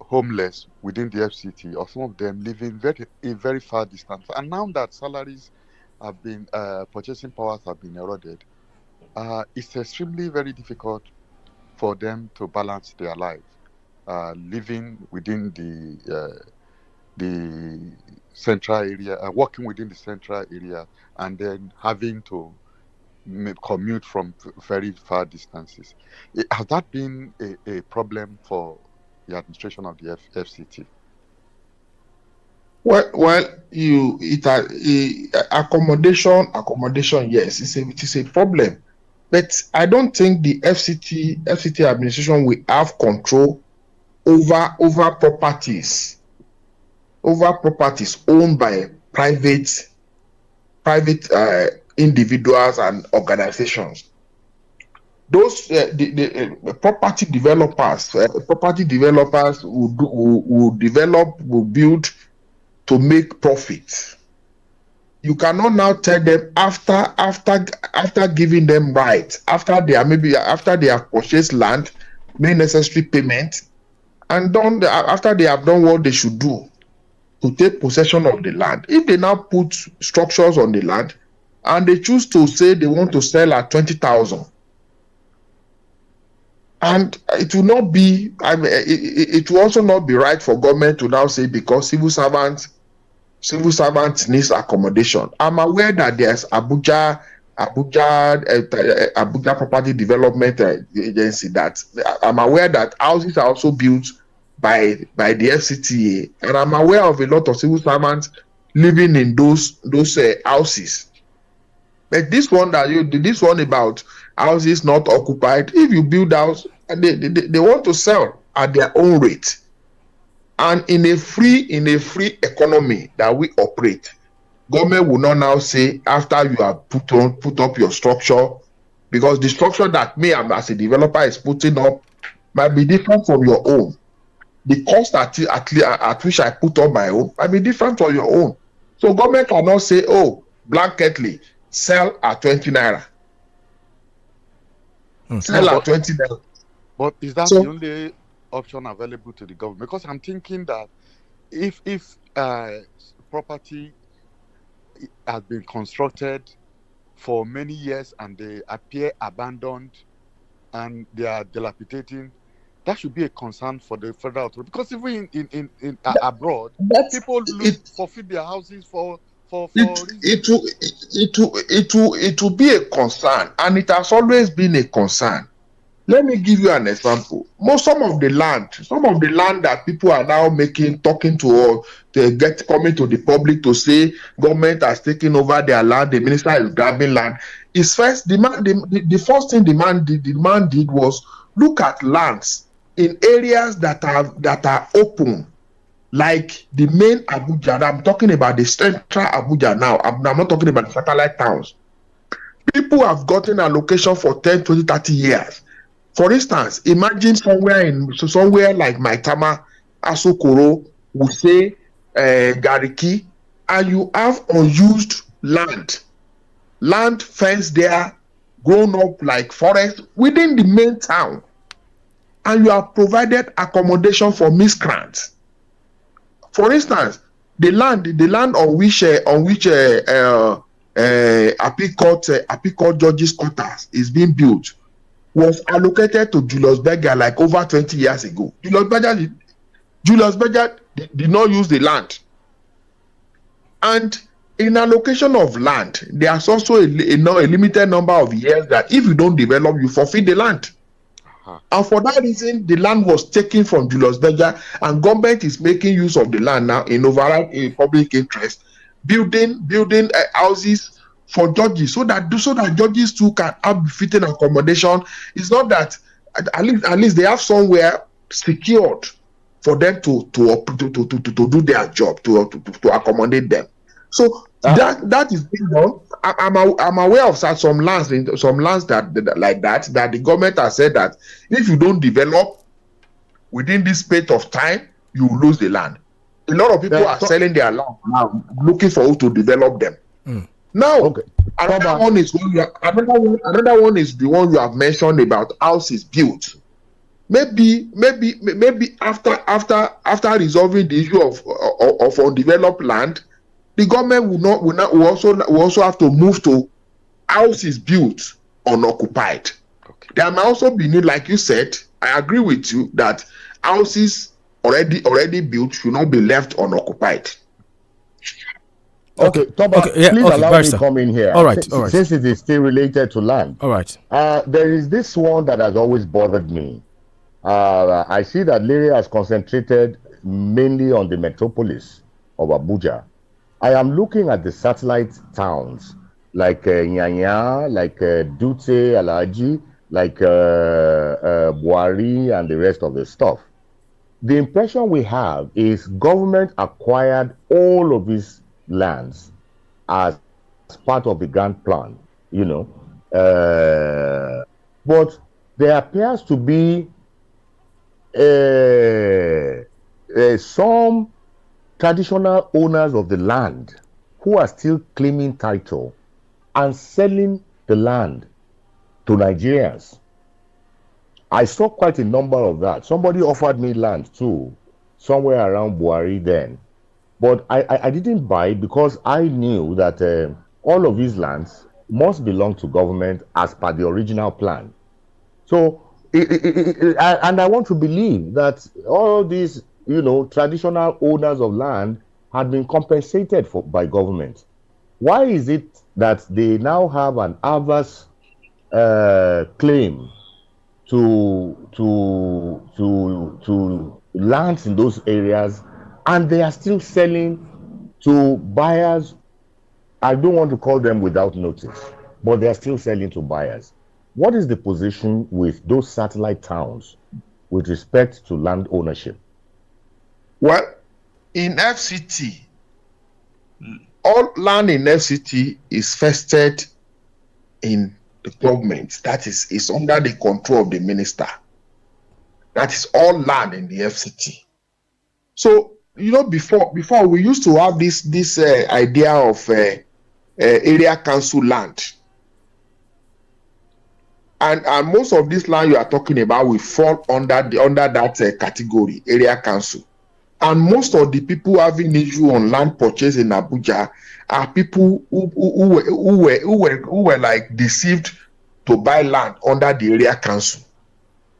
homeless within the FCT, or some of them living a very far distance. And now that salaries have been, purchasing powers have been eroded, it's extremely very difficult for them to balance their life, living within the central area, working within the central area, and then having to commute from very far distances. Has that been a problem for the administration of the FCT? Well, accommodation, yes, it is a problem, but I don't think the FCT administration will have control over properties owned by private individuals and organizations. Those the property developers will build to make profit. You cannot now tell them after giving them rights, after they have purchased land, made necessary payment, and after they have done what they should do to take possession of the land. If they now put structures on the land and they choose to say they want to sell at 20,000, and it will not be, it will also not be right for government to now say because civil servants needs accommodation. I'm aware that there's Abuja Property Development Agency. That I'm aware that houses are also built by the FCTA, and I'm aware of a lot of civil servants living in those houses. But this one about houses not occupied, if you build house and they want to sell at their own rate, and in a free economy that we operate, government will not now say after you have put up your structure, because the structure that me as a developer is putting up might be different from your own. The cost at which I put up my own might be different from your own. So government cannot say, oh, blanketly, sell at 20 naira. Sell at 20 naira. But is that the only option available to the government? Because I'm thinking that if property has been constructed for many years and they appear abandoned and they are dilapidating, that should be a concern for the federal authority. Because even in abroad, people forfeit their houses for it will be a concern, and it has always been a concern. Let me give you an example. Some of the land that people are now talking to, or coming to the public to say government has taken over their land, the minister is grabbing land. Is first the first thing the man did was look at lands in areas that are open, like the main Abuja. I'm talking about the central Abuja now. I'm not talking about the satellite towns. People have gotten allocation for 10, 20, 30 years. For instance, imagine somewhere like Maitama, Asokoro, Wuse, Gariki, and you have unused land fenced there, grown up like forest within the main town, and you have provided accommodation for miscreants. For instance, the land on which Appeal Judges Quarters is being built was allocated to Julius Berger like over 20 years ago. Julius Berger did not use the land. And in allocation of land, there's also a limited number of years that if you don't develop, you forfeit the land. And for that reason, the land was taken from Julius Berger, and government is making use of the land now in overall public interest, building houses for judges, so that judges too can have befitting accommodation. It's not that at least they have somewhere secured for them to do their job, to accommodate them. So that is being done. I'm aware of some lands that like that the government has said that if you don't develop within this space of time, you will lose the land. A lot of people are selling their land now, looking for who to develop them. Now, another one is the one you have mentioned about houses built. Maybe after resolving the issue of undeveloped land, the government will also have to move to houses built unoccupied. Okay. There might also be need, like you said, I agree with you that houses already built should not be left unoccupied. Okay, Toba, please allow me to come in here. All right. Since it is still related to land. All right. There is this one that has always bothered me. I see that Larry has concentrated mainly on the metropolis of Abuja. I am looking at the satellite towns like Nyanya, like Dutse, Alaji, like Buari, and the rest of the stuff. The impression we have is government acquired all of these lands as part of the grand plan, but there appears to be some traditional owners of the land who are still claiming title and selling the land to Nigerians. I saw quite a number of that. Somebody offered me land too, somewhere around Buari then. But I didn't buy it because I knew that all of these lands must belong to government as per the original plan. So, and I want to believe that all these, traditional owners of land had been compensated by government. Why is it that they now have an adverse claim to lands in those areas, and they are still selling to buyers? I don't want to call them without notice, but they are still selling to buyers. What is the position with those satellite towns with respect to land ownership? Well, in FCT, all land in FCT is vested in the government. That is under the control of the minister. That is all land in the FCT. So, before we used to have this idea of area council land, and most of this land you are talking about will fall under that category, area council. And most of the people having issue on land purchase in Abuja are people who were like deceived to buy land under the area council.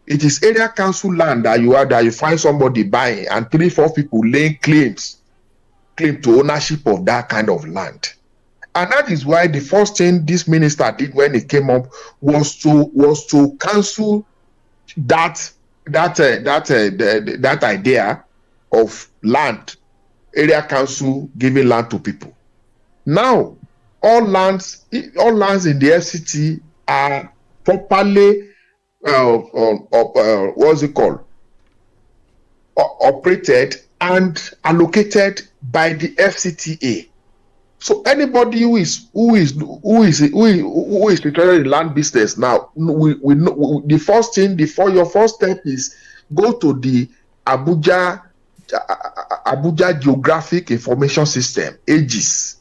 It is area council land that you find somebody buying, and 3-4 people laying claim to ownership of that kind of land. And that is why the first thing this minister did when he came up was to cancel that idea of land, area council giving land to people. Now, all lands in the FCT are properly operated and allocated by the FCTA. So anybody who is interested in land business now, we know the first thing, your first step is go to the Abuja Geographic Information System, AGIS.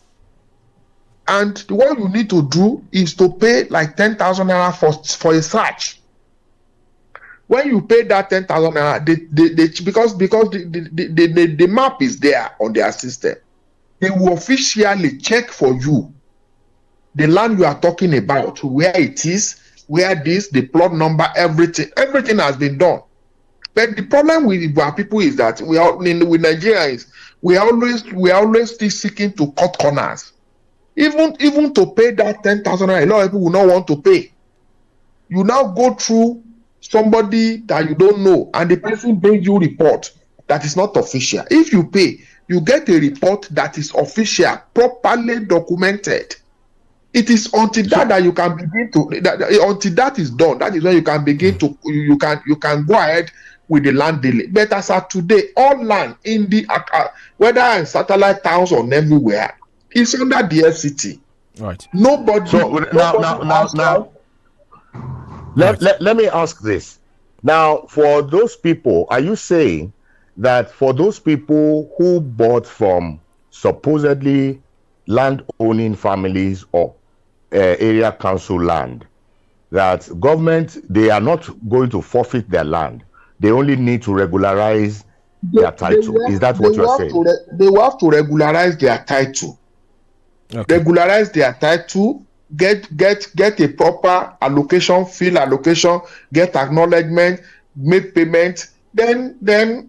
And what you need to do is to pay like 10,000 naira for a search. When you pay that 10,000 naira, because the map is there on their system, they will officially check for you the land you are talking about, where it is, where this, the plot number, everything has been done. But the problem with our people is that with Nigerians, we are always still seeking to cut corners. Even to pay that 10,000, a lot of people will not want to pay. You now go through somebody that you don't know, and the person brings you report that is not official. If you pay, you get a report that is official, properly documented. It is until that you can begin to. Until that is done, that is when you can begin to. You can go ahead with the land dealing. But as of today, all land in the whether in satellite towns or everywhere, is under the FCT. Right. Nobody. So now. Let me ask this. Now, for those people, are you saying that for those people who bought from supposedly land-owning families or area council land, that government, they are not going to forfeit their land? They only need to regularize their title. Is that what you're saying? They will have to regularize their title. Okay. Regularize their title. Get a proper allocation, field allocation, get acknowledgement, make payment. Then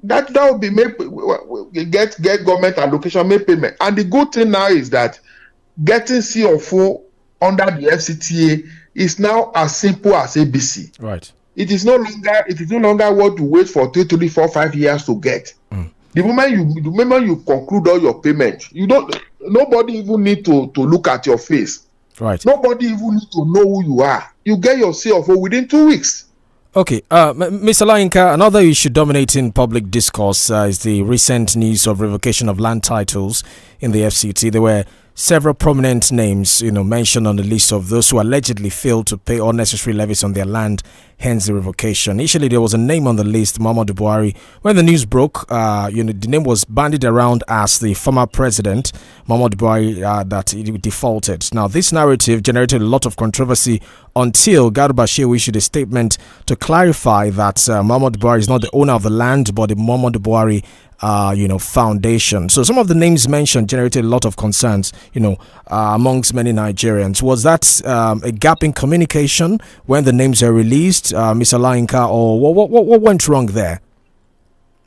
that will be get government allocation, make payment. And the good thing now is that getting CFO under the FCTA is now as simple as ABC. Right. It is no longer what you wait for 2, 3, 4, 5 years to get. The moment you conclude all your payments, nobody even need to look at your face. Right. Nobody even need to know who you are. You get your CFO within 2 weeks. Okay, Mr. Olayinka, another issue dominating public discourse is the recent news of revocation of land titles in the FCT. There were several prominent names, mentioned on the list of those who allegedly failed to pay unnecessary levies on their land, hence the revocation. Initially, there was a name on the list, Muhammadu Buhari. When the news broke, the name was bandied around as the former president, Muhammadu Buhari, that he defaulted. Now, this narrative generated a lot of controversy until Garba Shehu issued a statement to clarify that Muhammadu Buhari is not the owner of the land, but the Muhammadu Buhari foundation. So some of the names mentioned generated a lot of concerns, amongst many Nigerians. Was that a gap in communication when the names were released, Mr. Olayinka, or what went wrong there?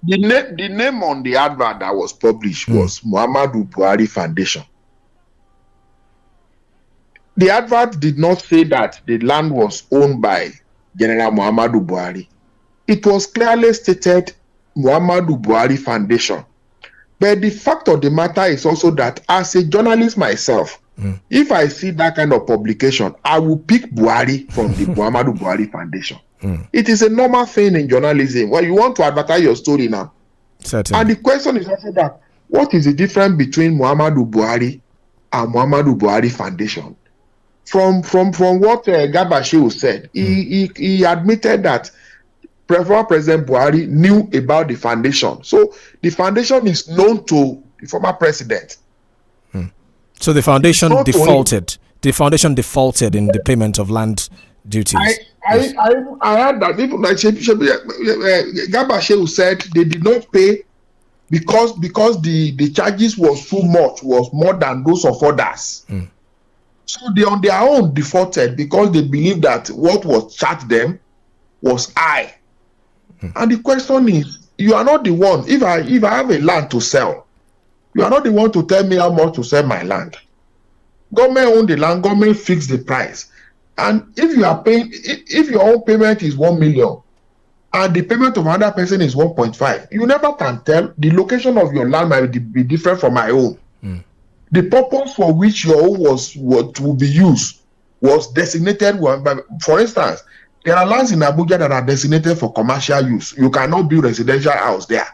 The name on the advert that was published was Muhammadu Buhari Foundation. The advert did not say that the land was owned by General Muhammadu Buhari. It was clearly stated Muhammadu Buhari Foundation. But the fact of the matter is also that as a journalist myself, if I see that kind of publication, I will pick Buhari from the Muhammadu Buhari Foundation. It is a normal thing in journalism when you want to advertise your story now. Certainly. And the question is also that what is the difference between Muhammadu Buhari and Muhammadu Buhari Foundation? From what Garba Shehu said, he admitted that former President Buhari knew about the foundation. So the foundation is known to the former president. So the foundation defaulted. The foundation defaulted in the payment of land duties. I heard that even like Garba Shehu said they did not pay because the charges was too much, was more than those of others. So they on their own defaulted because they believed that what was charged them was high. And the question is, you are not the one. If I have a land to sell, you are not the one to tell me how much to sell my land. Government own the land, government fix the price. And if you are paying, if your own payment is 1 million, and the payment of another person is 1.5, you never can tell. The location of your land might be different from my own. The purpose for which your own was to be used was designated one. For instance, there are lands in Abuja that are designated for commercial use. You cannot build residential house there.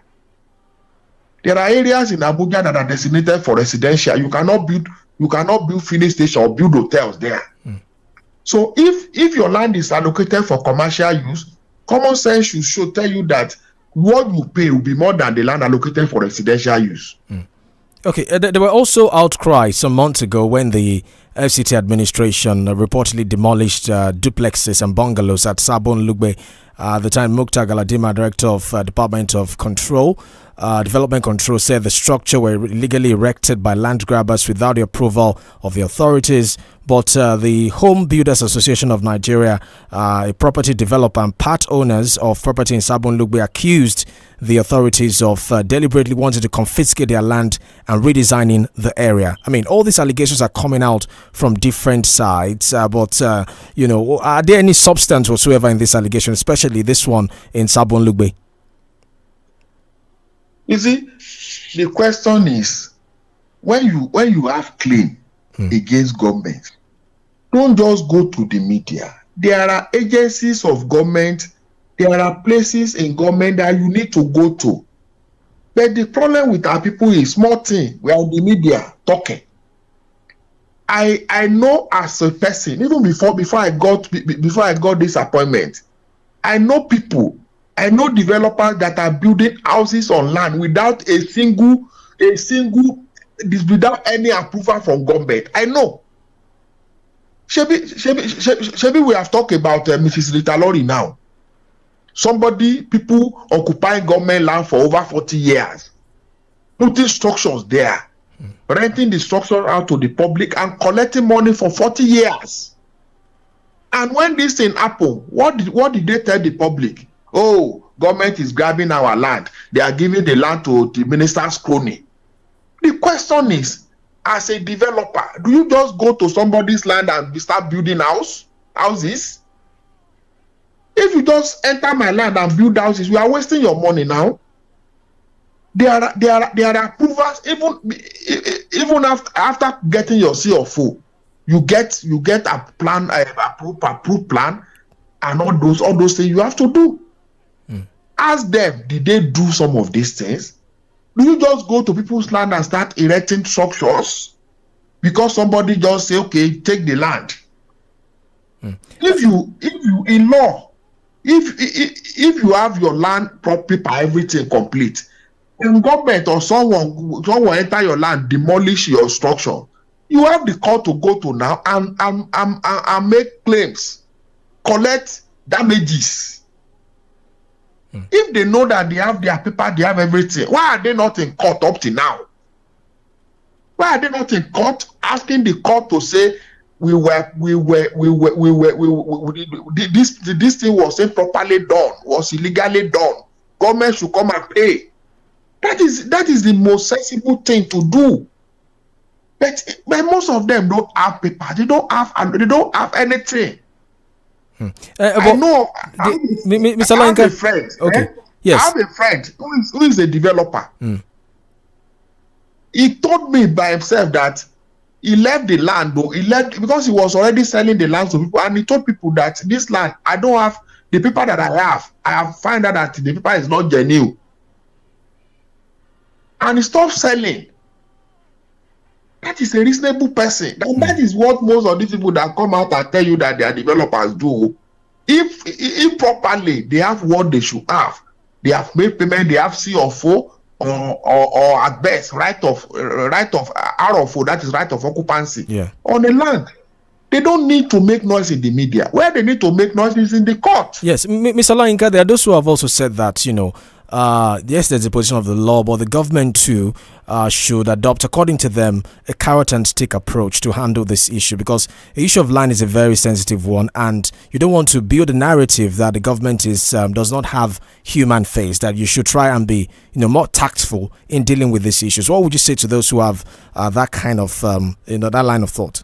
There are areas in Abuja that are designated for residential. You cannot build filling station or build hotels there. So if your land is allocated for commercial use, common sense should tell you that what you pay will be more than the land allocated for residential use. Okay, there were also outcries some months ago when the FCT administration reportedly demolished duplexes and bungalows at Sabon Lugbe. At the time, Mukhtar Galadima, director of Department of Development Control, said the structure were illegally erected by land grabbers without the approval of the authorities. But the Home Builders Association of Nigeria, a property developer and part owners of property in Sabon Lugbe, accused the authorities of deliberately wanting to confiscate their land and redesigning the area. I mean, all these allegations are coming out from different sides, but are there any substance whatsoever in this allegation, especially this one in Sabon Lugbe? You see, the question is, when you have claim against government, don't just go to the media. There are agencies of government, there are places in government that you need to go to. But the problem with our people is small thing. We are in the media talking. I know as a person, even before I got this appointment, I know people. I know developers that are building houses on land without without any approval from government. I know. Shebi, we have talked about Mrs. Rita Lori now. People occupying government land for over 40 years, putting structures there, renting the structure out to the public and collecting money for 40 years. And when this thing happened, what did they tell the public? Oh, government is grabbing our land. They are giving the land to the minister's crony. The question is, as a developer, do you just go to somebody's land and start building houses? If you just enter my land and build houses, you are wasting your money now. There are approvals even after getting your CFO, you get a plan, approved plan, and all those things you have to do. Ask them, did they do some of these things? Do you just go to people's land and start erecting structures because somebody just say, okay, take the land? If you in law, if you have your land paper, everything complete, and government or someone enter your land, demolish your structure, you have the court to go to now and make claims, collect damages. If they know that they have their paper, they have everything, why are they not in court up to now? Why are they not in court asking the court to say this thing was improperly done, was illegally done? Government should come and pay. That is the most sensible thing to do. But most of them don't have paper. They don't have anything. I know. Mr. I have a friend. Okay. Yes. I have a friend who is a developer. He told me by himself that he left the land, though. He left because he was already selling the land to people, and he told people that this land, I don't have the paper that I have found out that the paper is not genuine. And he stopped selling. That is a reasonable person. And that is what most of these people that come out and tell you that they are developers do. If properly they have what they should have, they have made payment, they have CFO or at best right of RFO, that is right of occupancy on the land. They don't need to make noise in the media. Where they need to make noise is in the court. Yes, Mr. Olayinka, there are those who have also said that, yes, there's a position of the law, but the government too should adopt, according to them, a carrot and stick approach to handle this issue, because the issue of land is a very sensitive one, and you don't want to build a narrative that the government does not have human face, that you should try and be more tactful in dealing with these issues. What would you say to those who have that kind of that line of thought?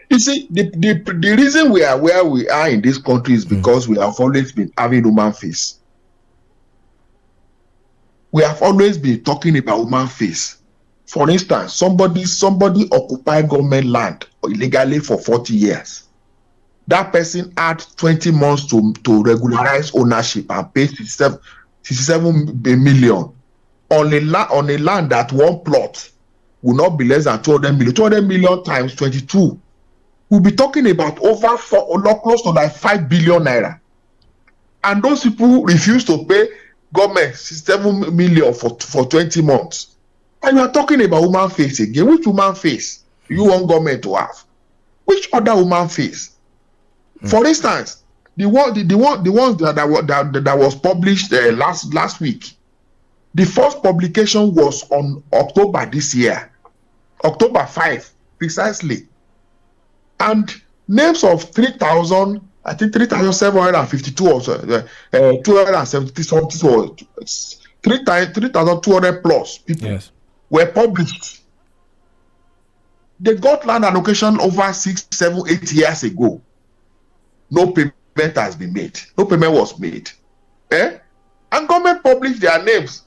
You see, the reason we are where we are in this country is because we have always been having human face. We have always been talking about human face. For instance, somebody occupied government land illegally for 40 years. That person had 20 months to regularize ownership and pay 67 million on a land that one plot will not be less than 200 million. 200 million times 22. We'll be talking about over close to like 5 billion naira. And those people refuse to pay government 67 million for 20 months. And you are talking about human face again. Which human face you want government to have? Which other human face? For instance, the ones that was published last week. The first publication was on October this year, October 5 precisely, and names of 3,752 or 270 something or 3,200 plus people were published. They got land allocation over 6, 7, 8 years ago. No payment has been made. No payment was made. And government published their names.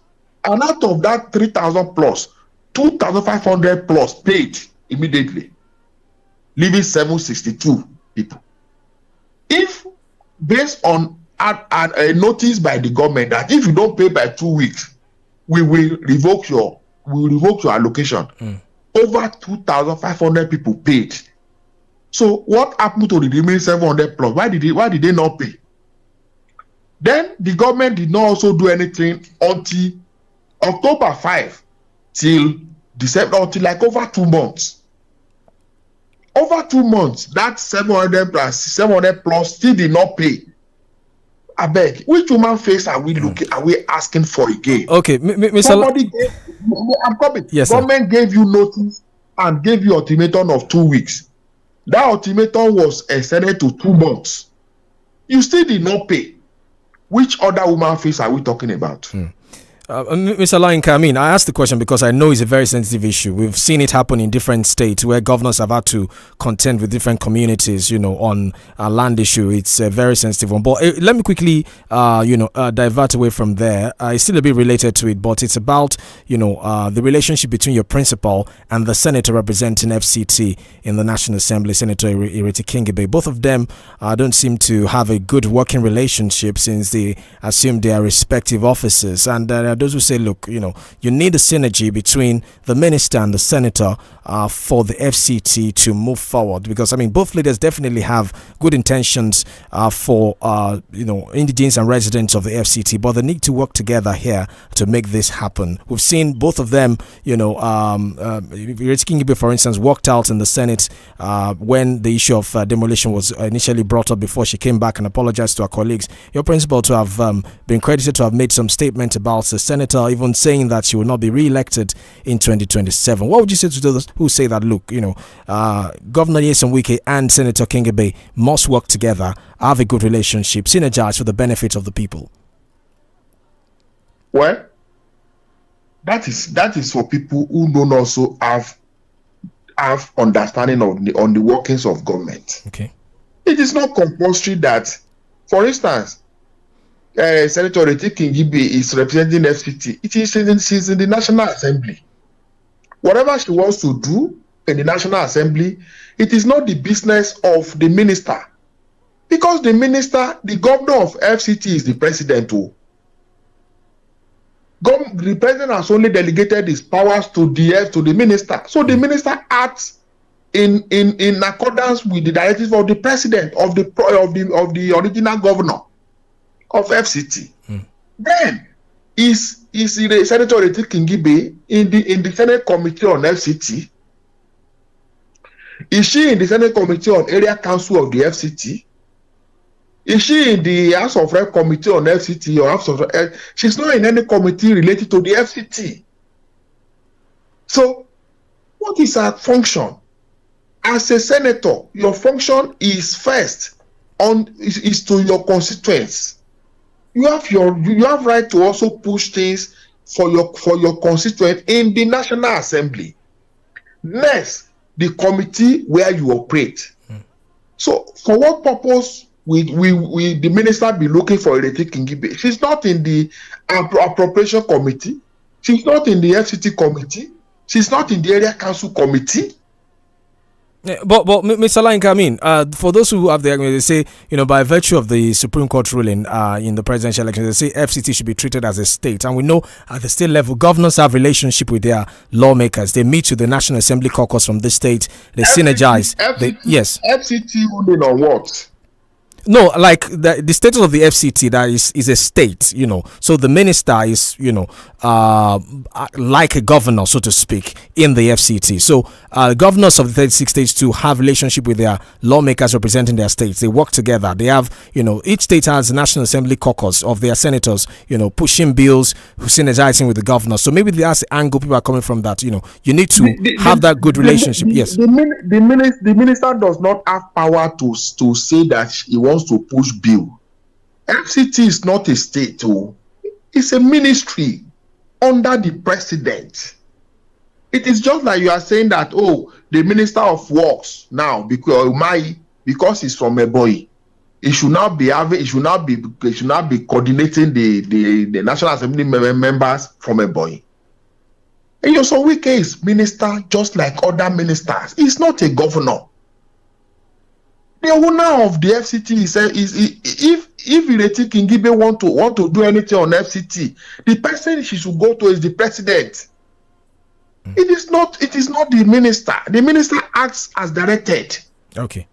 And out of that 3,000 plus, 2,500 plus paid immediately, leaving 762 people. If based on a notice by the government that if you don't pay by 2 weeks, we will revoke your allocation. Over 2,500 people paid. So what happened to the remaining 700 plus? Why did they not pay? Then the government did not also do anything until October 5 till December, until like over 2 months. Over 2 months, that 700 plus still did not pay. I beg, which human face are we looking? Are we asking for again? Okay, I'm coming. Yes, government gave you notice and gave you ultimatum of 2 weeks. That ultimatum was extended to 2 months. You still did not pay. Which other human face are we talking about? Mr. YUSUF, I asked the question because I know it's a very sensitive issue. We've seen it happen in different states where governors have had to contend with different communities, on a land issue. It's a very sensitive one. But let me quickly, divert away from there. It's still a bit related to it, but it's about, the relationship between your principal and the senator representing FCT in the National Assembly, Senator 𝐒𝐈𝐒𝐂𝐃𝐈𝐒. Both of them don't seem to have a good working relationship since they assume their respective offices. And those who say, look, you need a synergy between the minister and the senator for the FCT to move forward, because both leaders definitely have good intentions for indigents and residents of the FCT, but they need to work together here to make this happen. We've seen both of them, 𝐒𝐈𝐒𝐃𝐈𝐒, for instance, worked out in the Senate when the issue of demolition was initially brought up before she came back and apologized to her colleagues. Your principal to have been credited to have made some statement about the senator, even saying that she will not be re-elected in 2027. What would you say to those who say that, look, Governor YUSUF and Senator 𝐒𝐈𝐒 must work together, have a good relationship, synergize for the benefit of the people? Well, that is for people who don't also have understanding on the workings of government. Okay. It is not compulsory that, for instance, Senator 𝐒𝐈𝐒 is representing FCT. She's in the National Assembly. Whatever she wants to do in the National Assembly, it is not the business of the minister. Because the minister, the governor of FCT is the president too. The president has only delegated his powers to the minister. So the minister acts in accordance with the directives of the president, of the original governor of FCT. Then is Senator 𝐒𝐈𝐒𝐃𝐈𝐒 in the Senate Committee on FCT? Is she in the Senate Committee on Area Council of the FCT? Is she in the House of Rep Committee on FCT or House of Rep? She's not in any committee related to the FCT. So, what is her function? As a senator, your function is first is to your constituents. You have right to also push things for your constituent in the National Assembly. Next, the committee where you operate. So for what purpose will the minister be looking for Ireti Kingibe? She's not in the appropriation committee. She's not in the FCT committee. She's not in the area council committee. Yeah, but Mr. Olayinka, I mean, for those who have the argument, they say, by virtue of the Supreme Court ruling in the presidential election, they say FCT should be treated as a state. And we know at the state level, governors have relationship with their lawmakers. They meet with the National Assembly caucus from the state. They synergize. Yes. FCT ruling on what? No, like the status of the FCT, that is a state, So the minister is, like a governor, so to speak, in the FCT. So governors of the 36 states to have relationship with their lawmakers representing their states. They work together. They have, each state has a National Assembly caucus of their senators, pushing bills, synergizing with the governor. So maybe that's the angle people are coming from, that, you need to have that good relationship. Yes. The minister does not have power to say that he wants to push bill. FCT is not a state, it's a ministry under the president. It is just like you are saying that, the minister of works now, because he's from Eboyi, he should not be coordinating the National Assembly members from Eboyi. And Wike is minister just like other ministers. He's not a governor. The owner of the FCT is if Ireti Kingibe want to do anything on FCT, the person she should go to is the president. It is not the minister. The minister acts as directed. Okay.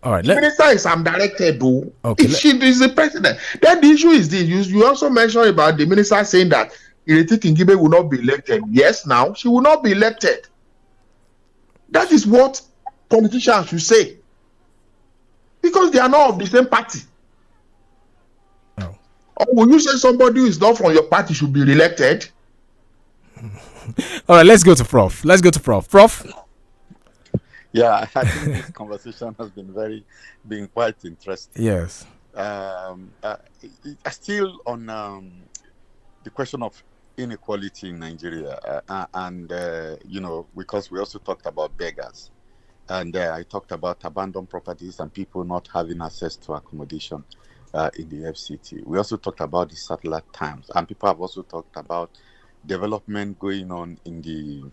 All right. The minister is directed, though. Okay. She is the president. Then the issue is this. You also mentioned about the minister saying that Ireti Kingibe will not be elected. Yes, now she will not be elected. That is what politicians should say. Because they are not of the same party. No. Or will you say somebody who is not from your party should be re-elected? All right, let's go to Prof. Prof? Yeah, I think this conversation has been quite interesting. Yes. Still on the question of inequality in Nigeria, and because we also talked about beggars. And I talked about abandoned properties and people not having access to accommodation in the FCT. We also talked about the satellite towns, and people have also talked about development going on in the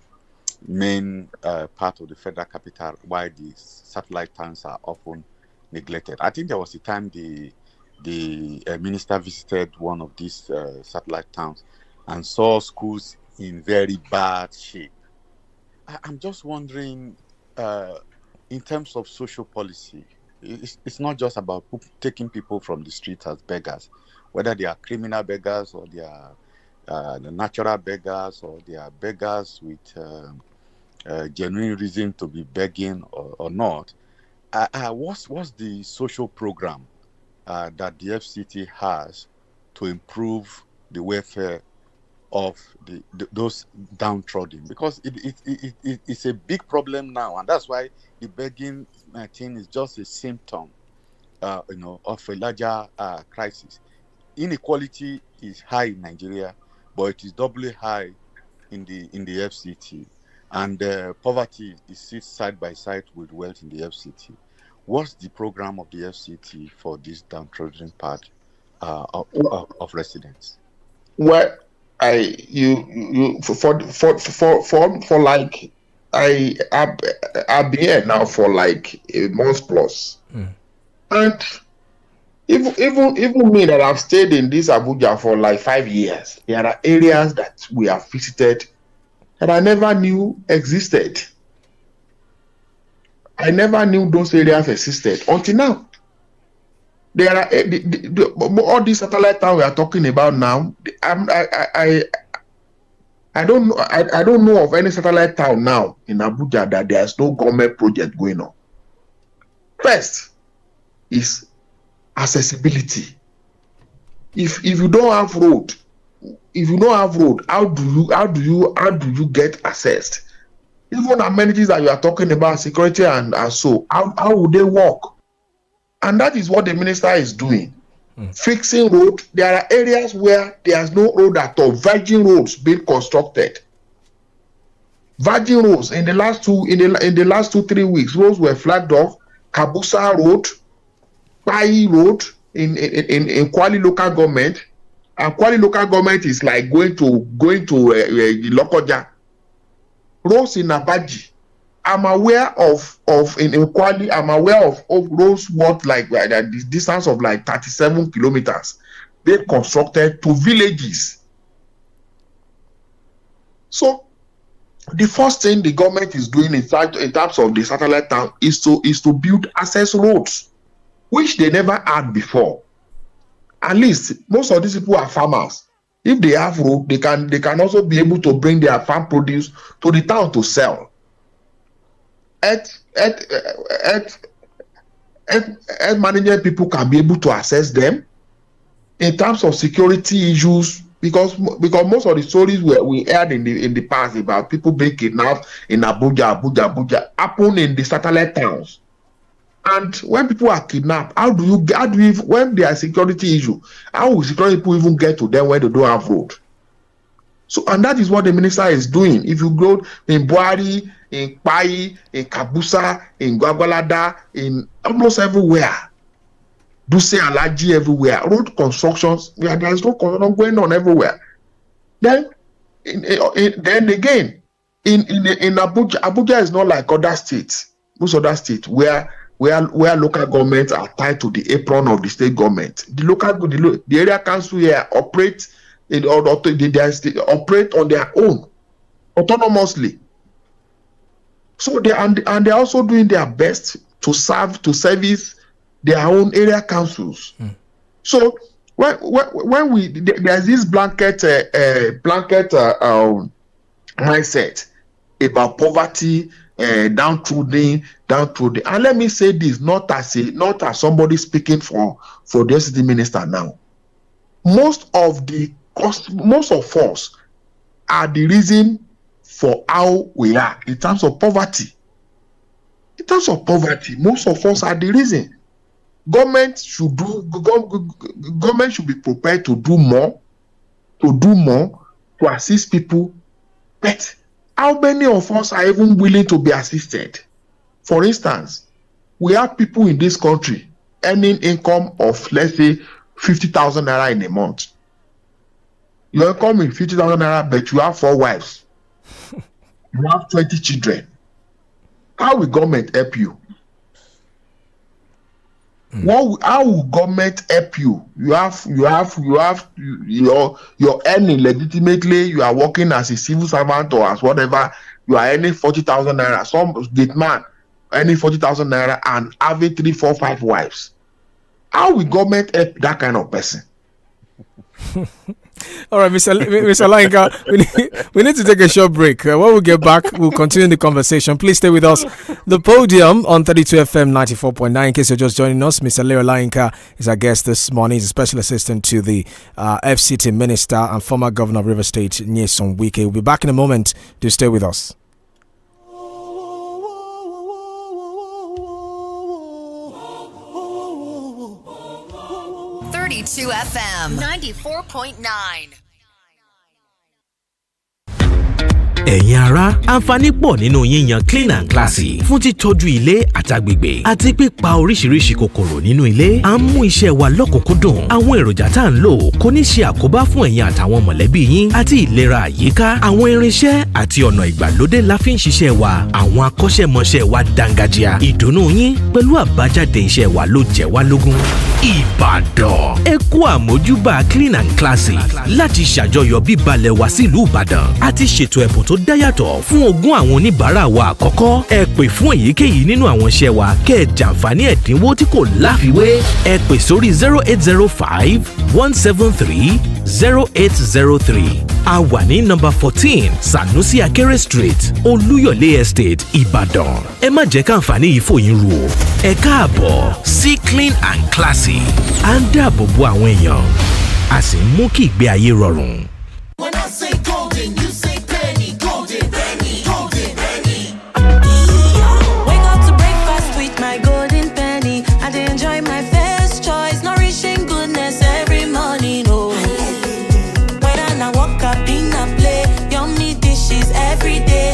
main part of the federal capital, while the satellite towns are often neglected. I think there was a time the minister visited one of these satellite towns and saw schools in very bad shape. I'm just wondering, in terms of social policy, it's not just about taking people from the street as beggars, whether they are criminal beggars or they are the natural beggars or they are beggars with genuine reason to be begging or not. What's the social program that the FCT has to improve the welfare of those downtrodden? Because it's a big problem now, and that's why the begging thing is just a symptom, of a larger crisis. Inequality is high in Nigeria, but it is doubly high in the FCT, and poverty sits side by side with wealth in the FCT. What's the program of the FCT for this downtrodden part of residents? Well, I've been here now for like a month plus, and even me that I've stayed in this Abuja for like 5 years, there are areas that we have visited that I never knew existed. I never knew those areas existed until now. There are all these satellite towns we are talking about now. I don't know of any satellite town now in Abuja that there is no government project going on. First is accessibility. If you don't have road, how do you get accessed? Even amenities that you are talking about, security and so, how would they work? And that is what the minister is doing. Fixing road. There are areas where there is no road at all, virgin roads being constructed. Virgin roads in the last 2-3 weeks, roads were flagged off. Kabusa Road, Pai Road in Kwali local government, and Kwali local government is like going to Lokoja. Roads in Abaji. I'm aware of in Kwali. I'm aware of roads worth like the distance of like 37 kilometers. They constructed to villages. So the first thing the government is doing in terms of the satellite town is to build access roads, which they never had before. At least most of these people are farmers. If they have road, they can also be able to bring their farm produce to the town to sell. Management people can be able to access them. In terms of security issues, because most of the stories we heard in the past about people being kidnapped in Abuja happen in the satellite towns. And when people are kidnapped, how do you when there are security issue, how will security people even get to them when they don't have road? So, and that is what the minister is doing. If you go in Buhari, in Pai, in Kabusa, in Gwagwalada, in almost everywhere, Duse Alaji everywhere, road constructions, there is no construction going on everywhere. Then again, in Abuja is not like other states, most other states where local governments are tied to the apron of the state government. The area council here operate on their own autonomously. So they're also doing their best to service their own area councils. So when there's this blanket mindset about poverty, downtrodden, and let me say this not as somebody speaking for the city minister now. Most of us are the reason for how we are in terms of poverty. In terms of poverty, most of us are the reason. Government should be prepared to do more to assist people. But how many of us are even willing to be assisted? For instance, we have people in this country earning income of, let's say, 50,000 naira in a month. Your income is 50,000 naira, but you have 4 wives. You have 20 children. How will government help you? How will government help you? You're earning legitimately. You are working as a civil servant or as whatever. You are earning 40,000 naira. Some gate man earning 40,000 naira and having 3, 4, 5 wives. How will government help that kind of person? All right, Mr. Olayinka, we need to take a short break. When we get back, we'll continue the conversation. Please stay with us. The Podium on 32 FM 94.9. In case you're just joining us, Mr. Olayinka is our guest this morning. He's a special assistant to the FCT Minister and former Governor of River State, Nyesom Wike. We'll be back in a moment. Do stay with us. FM 94.9. ẹ̀yin ará àǹfààní pọ̀ nínú yíyan clean and classy fún títọ́jú ilé àtàgbègbè àti pípa oríṣiríṣi kòkòrò nínú ilé. à ń mú iṣẹ́ wa lọ́kùnkúndùn. àwọn èròjà tá à ń lò kò ní ṣe àkóbá fún ẹ̀yin àtàwọn mọ̀lẹ́bí yín àti ìlera àyíká. àwọn irinṣẹ́ àti ọ̀nà ìgbàlódé la fi ń ṣiṣẹ́ wa. àwọn akọ́ṣẹ́mọṣẹ́ wa dángájíá. ìdùnnú yín pẹ̀lú àbájáde iṣẹ́ wa ló jẹ́ wá lógún. Ìbàdàn ẹ kú àmójúbà clean and classy láti ṣàjọyọ̀ bíbalẹ̀ wá sílùú Ìbàdàn àti ṣètò ẹ̀bùn tó dáyàtọ̀ fún ogún àwọn oníbàárà wa àkọ́kọ́. ẹ pè fún èyíkéyìí nínú àwọn iṣẹ́ wa kẹ́ ẹ jàǹfààní ẹ̀dínwó tí kò láfiwé. ẹ pè sórí 0805 173 0803. a wà ní nọ́mbà 14 Sanusi Akere Street Olúyọ̀lé Estate Ìbàdàn. ẹ má jẹ́ káǹfààní yìí fò yín rú o. ẹ káàbọ̀ sí clean and classy. à ń dáàbò bo àwọn èèyàn a sì ń mú kí ìgbé ayé rọrùn. When I say golden, you say penny, golden penny, golden penny. Wake up to breakfast with my golden penny. I enjoy my first choice, nourishing goodness every morning. Oh, whether I walk up in a play, yummy dishes every day.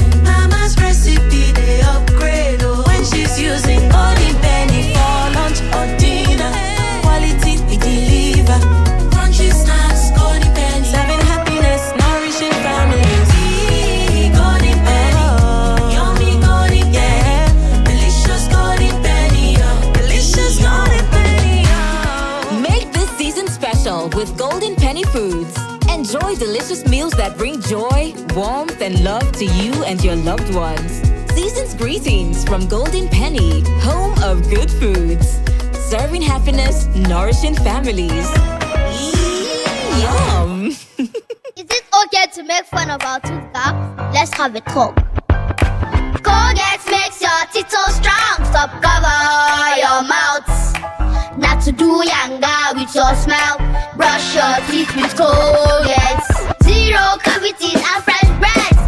with Golden Penny Foods. Enjoy delicious meals that bring joy, warmth, and love to you and your loved ones. Season's greetings from Golden Penny, home of good foods. Serving happiness, nourishing families. Yum! Is it okay to make fun of our tooth gap? Let's have a talk. Colgate makes your teeth so strong. Stop cover your mouth. Not to do yanga with your smile. Brush your teeth with Colgate. Zero cavities and fresh breath.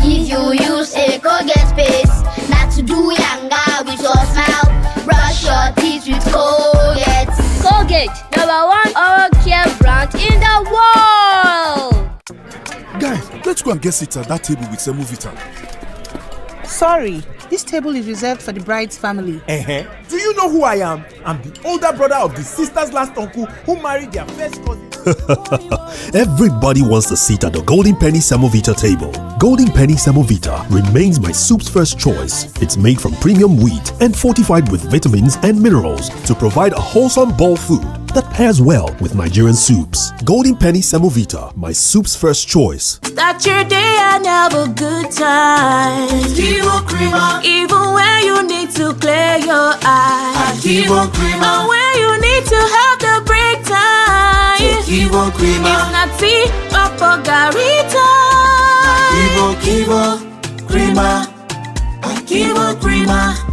If you use a Colgate paste. Not to do yanga with your smile. Brush your teeth with Colgate. Colgate, #1 oral care brand in the world. Guys, let's go and get seats at that table with Semovita. Sorry, this table is reserved for the bride's family. Do you know who I am? I'm the older brother of the sister's last uncle who married their first cousin. Everybody wants a seat at the Golden Penny Semovita table. Golden Penny Semovita remains my soup's first choice. It's made from premium wheat and fortified with vitamins and minerals to provide a wholesome bowl food that pairs well with Nigerian soups. Golden Penny Semovita, my soup's first choice. Start your day and have a good time. 𝐃𝐈𝐒. Even when you need to clear your eyes. 𝐃𝐈𝐒. Or when you need to have the break time. 𝐃𝐈𝐒. If not tea, Papa Garita. 𝐃𝐈𝐒. 𝐃𝐈𝐒.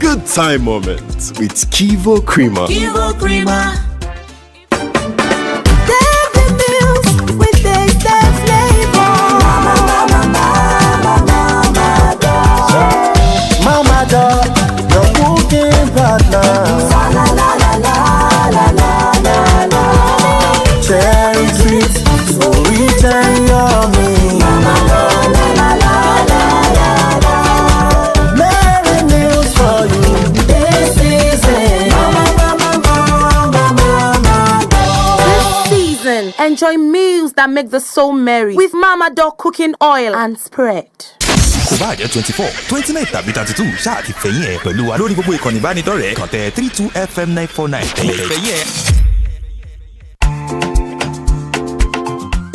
Good time moments with 𝐃𝐈𝐒 creamer. 𝐃𝐈𝐒. Mama dog, your cooking partner. La la la la la la la la. Cherry sweet, so rich and yummy. Mama dog, la la la la la la. Merry meals for you this season. Mama This season, enjoy meals that make the soul merry with Mama Dog cooking oil and spread. kò bá jẹ́ 24 29 tàbí 32 ṣáà ti fẹ̀yìn ẹ̀ pẹ̀lú wa lórí gbogbo ìkànnì ìbánidọ́rẹ̀ẹ́ kàn tẹ 32FM 949 fẹ̀yìn ẹ̀.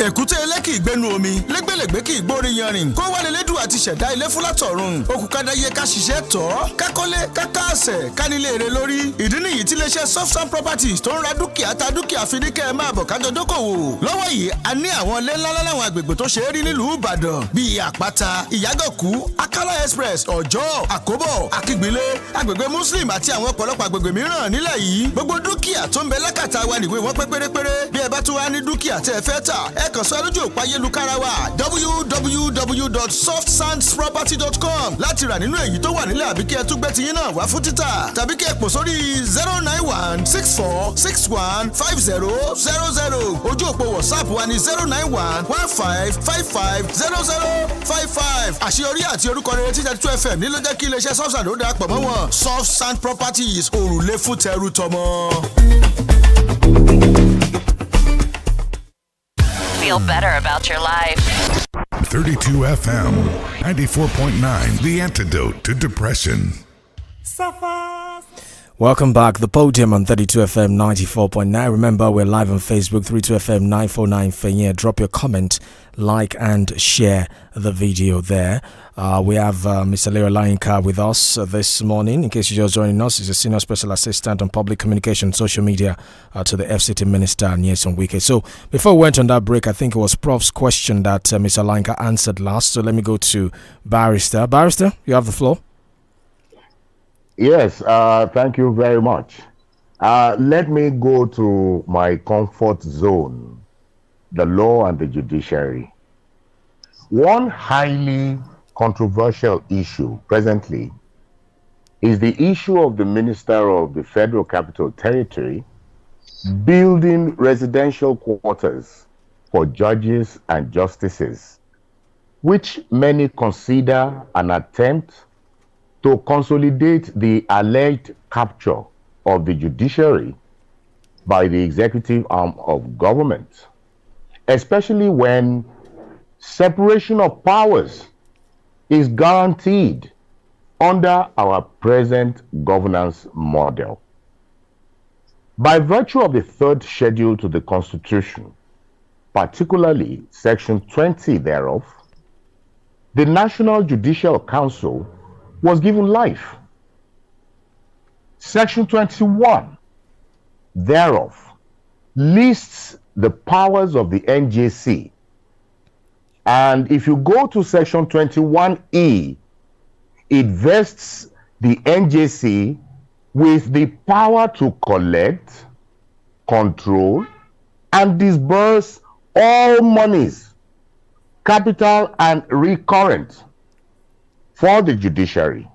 èkúté ilé kì í gbénu omi lẹ́gbẹ̀lẹ́gbẹ̀ kì í gbórí yanrìn kó wá lélédùn àti ṣẹ̀dá ilé fún látọ̀run òkùnkàdáyé ká ṣiṣẹ́ tọ́ kákọ́lé kákàsẹ̀ kánilé èrè lórí ìdí nìyí tí iléeṣẹ́ soft sand properties tó ń ra dúkìá ta dúkìá fi ní kẹ́ ẹ máa bọ̀ kájọ dókòwò lọ́wọ́ yìí a ní àwọn ilé ńláńlá láwọn agbègbè tó ṣe é rí nílùú Ìbàdàn bíi Àpáta Ìyágànkú Akala Express Ọ̀jọ́ Àkóbọ̀ Akígbilé agbègbè Muslim àti àwọn ọ̀pọ̀lọpọ̀ agbègbè mìíràn nílẹ̀ yìí gbogbo dúkìá tó ń bẹ lákàtà wa nìwé wọn pé pérépéré bí ẹ bá tún wá ní dúkìá tẹ́ ẹ fẹ́ tà ẹ kàn sí lójú òpó ayélujára wa www.softsandsproperty.com láti rà nínú èyí tó wà nílẹ̀ àbí kí ẹ tún gbé tiyín náà wá fún títà tàbí kí ẹ pò sórí 09164615000 ojú òpó WhatsApp wa ní 09115550055 àṣeyọrí àti orúkọ rere tí 32FM ní ló jẹ́ kí iléeṣẹ́ soft sand ó darapọ̀ mọ́ wọn soft sand properties òrùlé fún tẹrù tọmọ. Feel better about your life. 32FM 94.9, the antidote to depression. Welcome back. The Podium on 32FM 94.9. Remember, we're live on Facebook, 32FM 949 Fenye. Drop your comment, like, and share the video there. We have Mr. YUSUF with us this morning. In case you're just joining us, he's a Senior Special Assistant on Public Communication Social Media to the FCT Minister, YUSUF YUSUF. So, before we went on that break, I think it was Prof's question that Mr. YUSUF answered last. So, let me go to Barrister. Barrister, you have the floor. Yes, thank you very much. Let me go to my comfort zone, the law and the judiciary. One highly controversial issue presently is the issue of the Minister of the Federal Capital Territory building residential quarters for judges and justices, which many consider an attempt to consolidate the alleged capture of the judiciary by the executive arm of government, especially when separation of powers is guaranteed under our present governance model. By virtue of the third schedule to the Constitution, particularly Section 20 thereof, the National Judicial Council was given life. Section 21 thereof lists the powers of the NJC. And if you go to Section 21E, it vests the NJC with the power to collect, control, and disburse all monies, capital and recurrent, for the judiciary.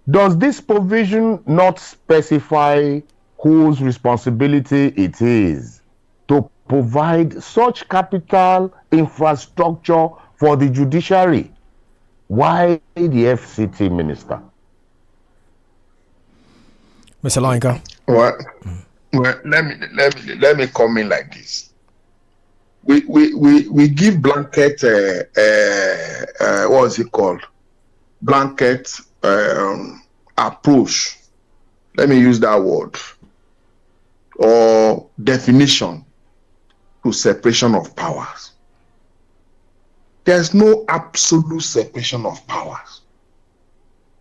Does this provision not specify whose responsibility it is to provide such capital infrastructure for the judiciary? Why the FCT minister? Mr. Layinka. Well, let me come in like this. We give blanket what is it called? Blanket approach. Let me use that word, or definition to separation of powers. There's no absolute separation of powers.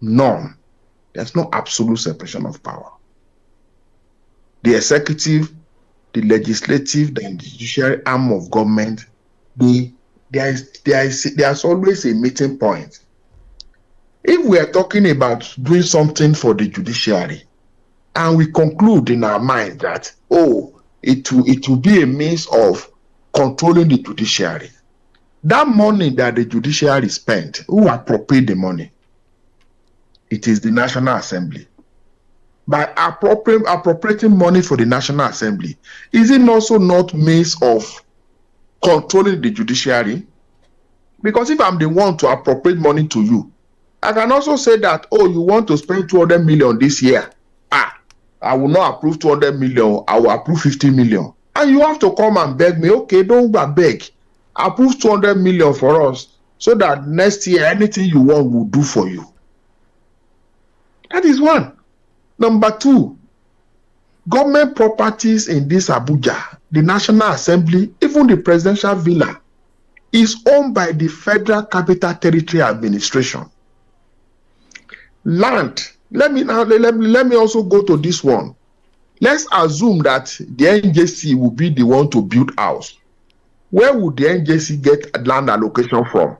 None. There's no absolute separation of power. The executive, the legislative, and the judiciary arm of government, there's always a meeting point. If we are talking about doing something for the judiciary, and we conclude in our mind that, it will be a means of controlling the judiciary, that money that the judiciary spent, who appropriate the money? It is the National Assembly. By appropriating money for the National Assembly, is it also not means of controlling the judiciary? Because if I'm the one to appropriate money to you, I can also say that, you want to spend 200 million this year. I will not approve 200 million. I will approve 50 million. And you have to come and beg me, okay, don't beg. Approve 200 million for us so that next year, anything you want, we'll do for you. That is one. Number two, government properties in this Abuja, the National Assembly, even the presidential villa, is owned by the Federal Capital Territory Administration. Land. Let me also go to this one. Let's assume that the NJC will be the one to build house. Where would the NJC get land allocation from?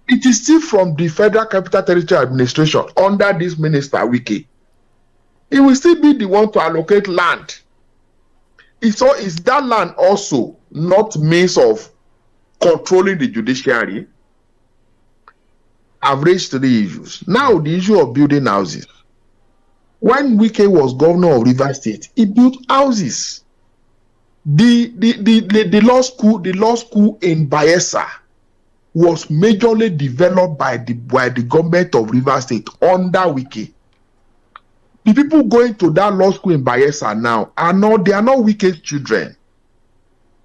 It is still from the Federal Capital Territory Administration under this minister, YUSUF. It will still be the one to allocate land. So is that land also not means of controlling the judiciary? I've raised 3 issues. Now the issue of building houses. When YUSUF was governor of Rivers State, he built houses. The law school in Bayelsa was majorly developed by the government of Rivers State under YUSUF. The people going to that law school in Bayelsa now are not YUSUF's children.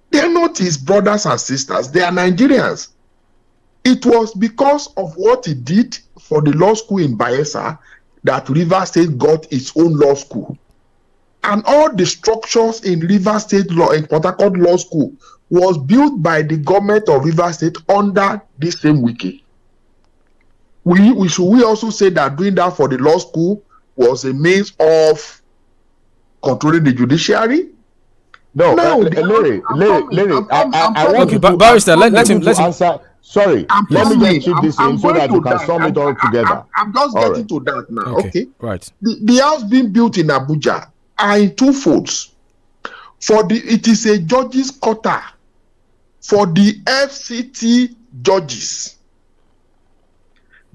They are not his brothers and sisters. They are Nigerians. It was because of what he did for the law school in Bayelsa that Rivers State got its own law school. And all the structures in Rivers State Law, in Port Harcourt Law School, was built by the government of Rivers State under this same YUSUF. We also say that doing that for the law school was a means of controlling the judiciary? No, Larry, I want Barrister, let him answer. Sorry, let me get you this in so that you can sum it all together. I'm just getting to that now. Okay. Right. The house being built in Abuja are in 2 folds. It is a judge's quarter for the FCT judges.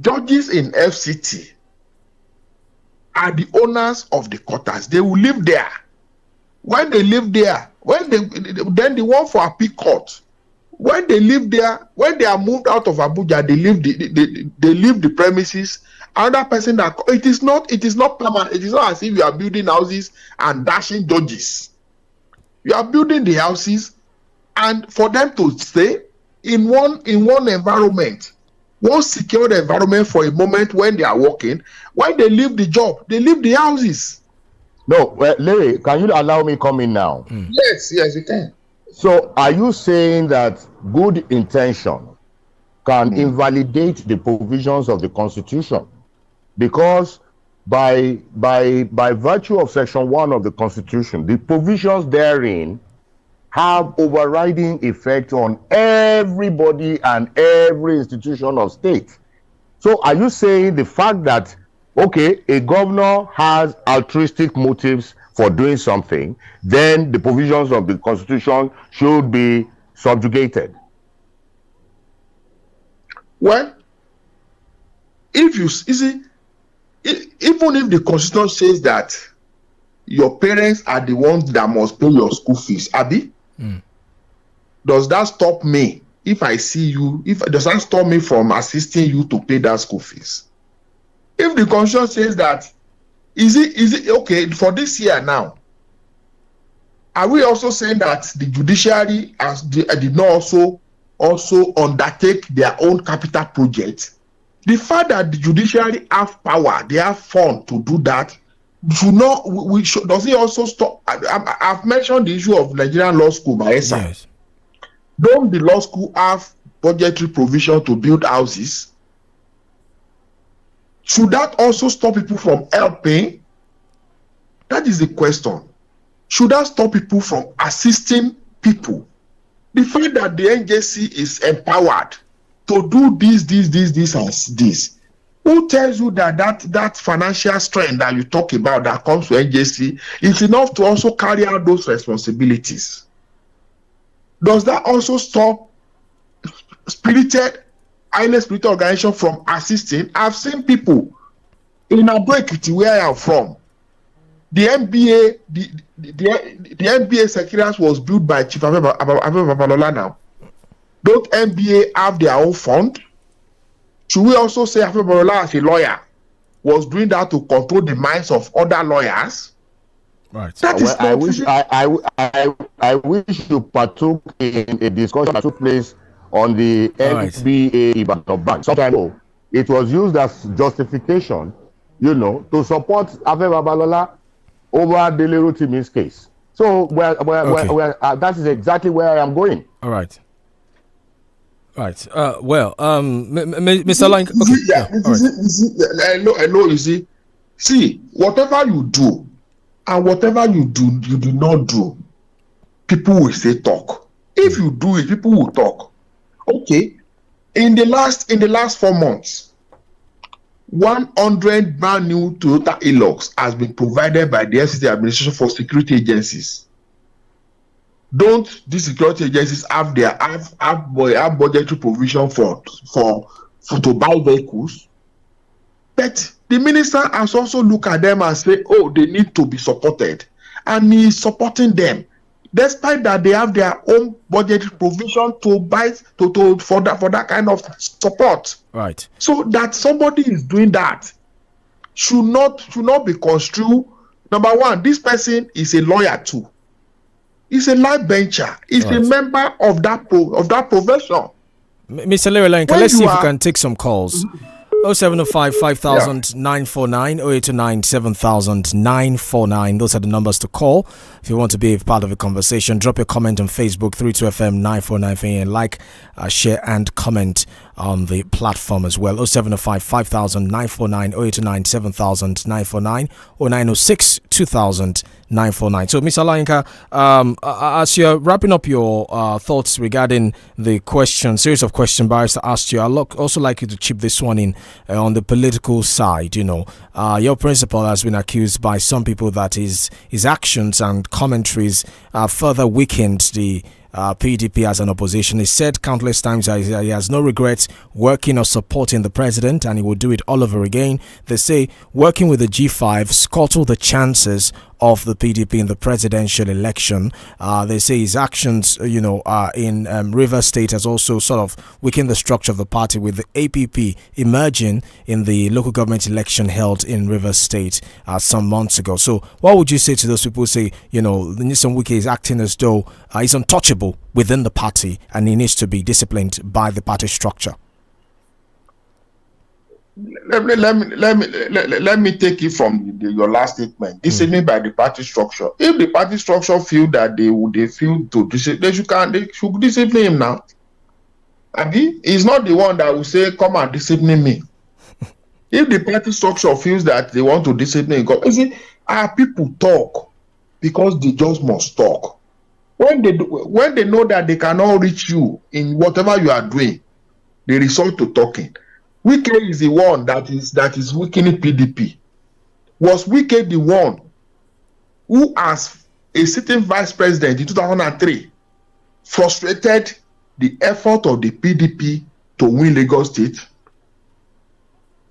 Judges in FCT are the owners of the quarters. They will live there. When they live there, then the one for appeal court, when they live there, when they are moved out of Abuja, they leave the premises. Another person it is not permanent. It is not as if you are building houses and dashing judges. You are building the houses, and for them to stay in one environment, one secured environment for a moment when they are working. When they leave the job, they leave the houses. No, Larry, can you allow me come in now? Yes, you can. So, are you saying that good intention can invalidate the provisions of the Constitution? Because by virtue of Section 1 of the Constitution, the provisions therein have overriding effect on everybody and every institution of state. So, are you saying the fact that okay, a governor has altruistic motives for doing something, then the provisions of the Constitution should be subjugated? Well, if you see, even if the Constitution says that your parents are the ones that must pay your school fees, Abi, does that stop me if I see you? Does that stop me from assisting you to pay that school fees? If the Constitution says that, is it okay for this year now? Are we also saying that the judiciary did not also undertake their own capital project? The fact that the judiciary have power, they have fund to do that, does it also stop? I've mentioned the issue of Nigerian Law School by ESA. Yes. Don't the law school have budgetary provision to build houses? Should that also stop people from helping? That is the question. Should that stop people from assisting people? The fact that the NJC is empowered to do this, and this. Who tells you that financial strength that you talk about that comes to NJC is enough to also carry out those responsibilities? Does that also stop highly spirited organization from assisting? I've seen people in Ado-Ekiti, where I am from. The NBA secretariat was built by Chief Babalola now. Don't NBA have their own fund? Should we also say Babalola as a lawyer was doing that to control the minds of other lawyers? Right. I wish you partook in a discussion that took place on the NBA Ibadan branch. Sometime ago, it was used as justification, to support Afe Babalola over Dele Rotimi's case. So that is exactly where I am going. All right. Right. Mr. Lang. I know. You see, whatever you do and whatever you do not do, people will say talk. If you do it, people will talk. Okay. In the last 4 months, 100 brand new Toyota Hilux has been provided by the FCT administration for security agencies. Don't these security agencies have budgetary provision for to buy vehicles? But the minister has also looked at them and said, oh, they need to be supported. And he is supporting them. Despite that they have their own budgetary provision to buy for that kind of support. Right. So that somebody is doing that should not be construed. Number one, this person is a lawyer too. He's a life bencher. He's a member of that profession. Mr. Leroy, let's see if we can take some calls. 0705 5000 949 0829 7000 949. Those are the numbers to call. If you want to be a part of the conversation, drop your comment on Facebook 32FM 949 and like, share and comment on the platform as well. 0705 5000 949 0829 7000 949 or 906 2000 949. So, Mr. Alayinka, as you're wrapping up your thoughts regarding the series of questions Barrister asked you, I'd also like you to chip this one in on the political side. Your principal has been accused by some people that his actions and commentaries further weakened the PDP as an opposition. He said countless times that he has no regrets working or supporting the president and he will do it all over again. They say working with the G5 scuttled the chances of the PDP in the presidential election. They say his actions, in Rivers State has also sort of weakened the structure of the party, with the APP emerging in the local government election held in Rivers State some months ago. So what would you say to those people who say, Nyesom Wike is acting as though he's untouchable within the party and he needs to be disciplined by the party structure? let me take it from your last statement. Discipline by the party structure. If the party structure feel that they feel to discipline, they should discipline him now. Abi, he's not the one that will say, "Come and discipline me." If the party structure feels that they want to discipline, you see, our people talk because they just must talk. When they know that they cannot reach you in whatever you are doing, they resort to talking. YUSUF is the one that is weakening PDP. Was YUSUF the one who, as a sitting vice president in 2003, frustrated the effort of the PDP to win Lagos State?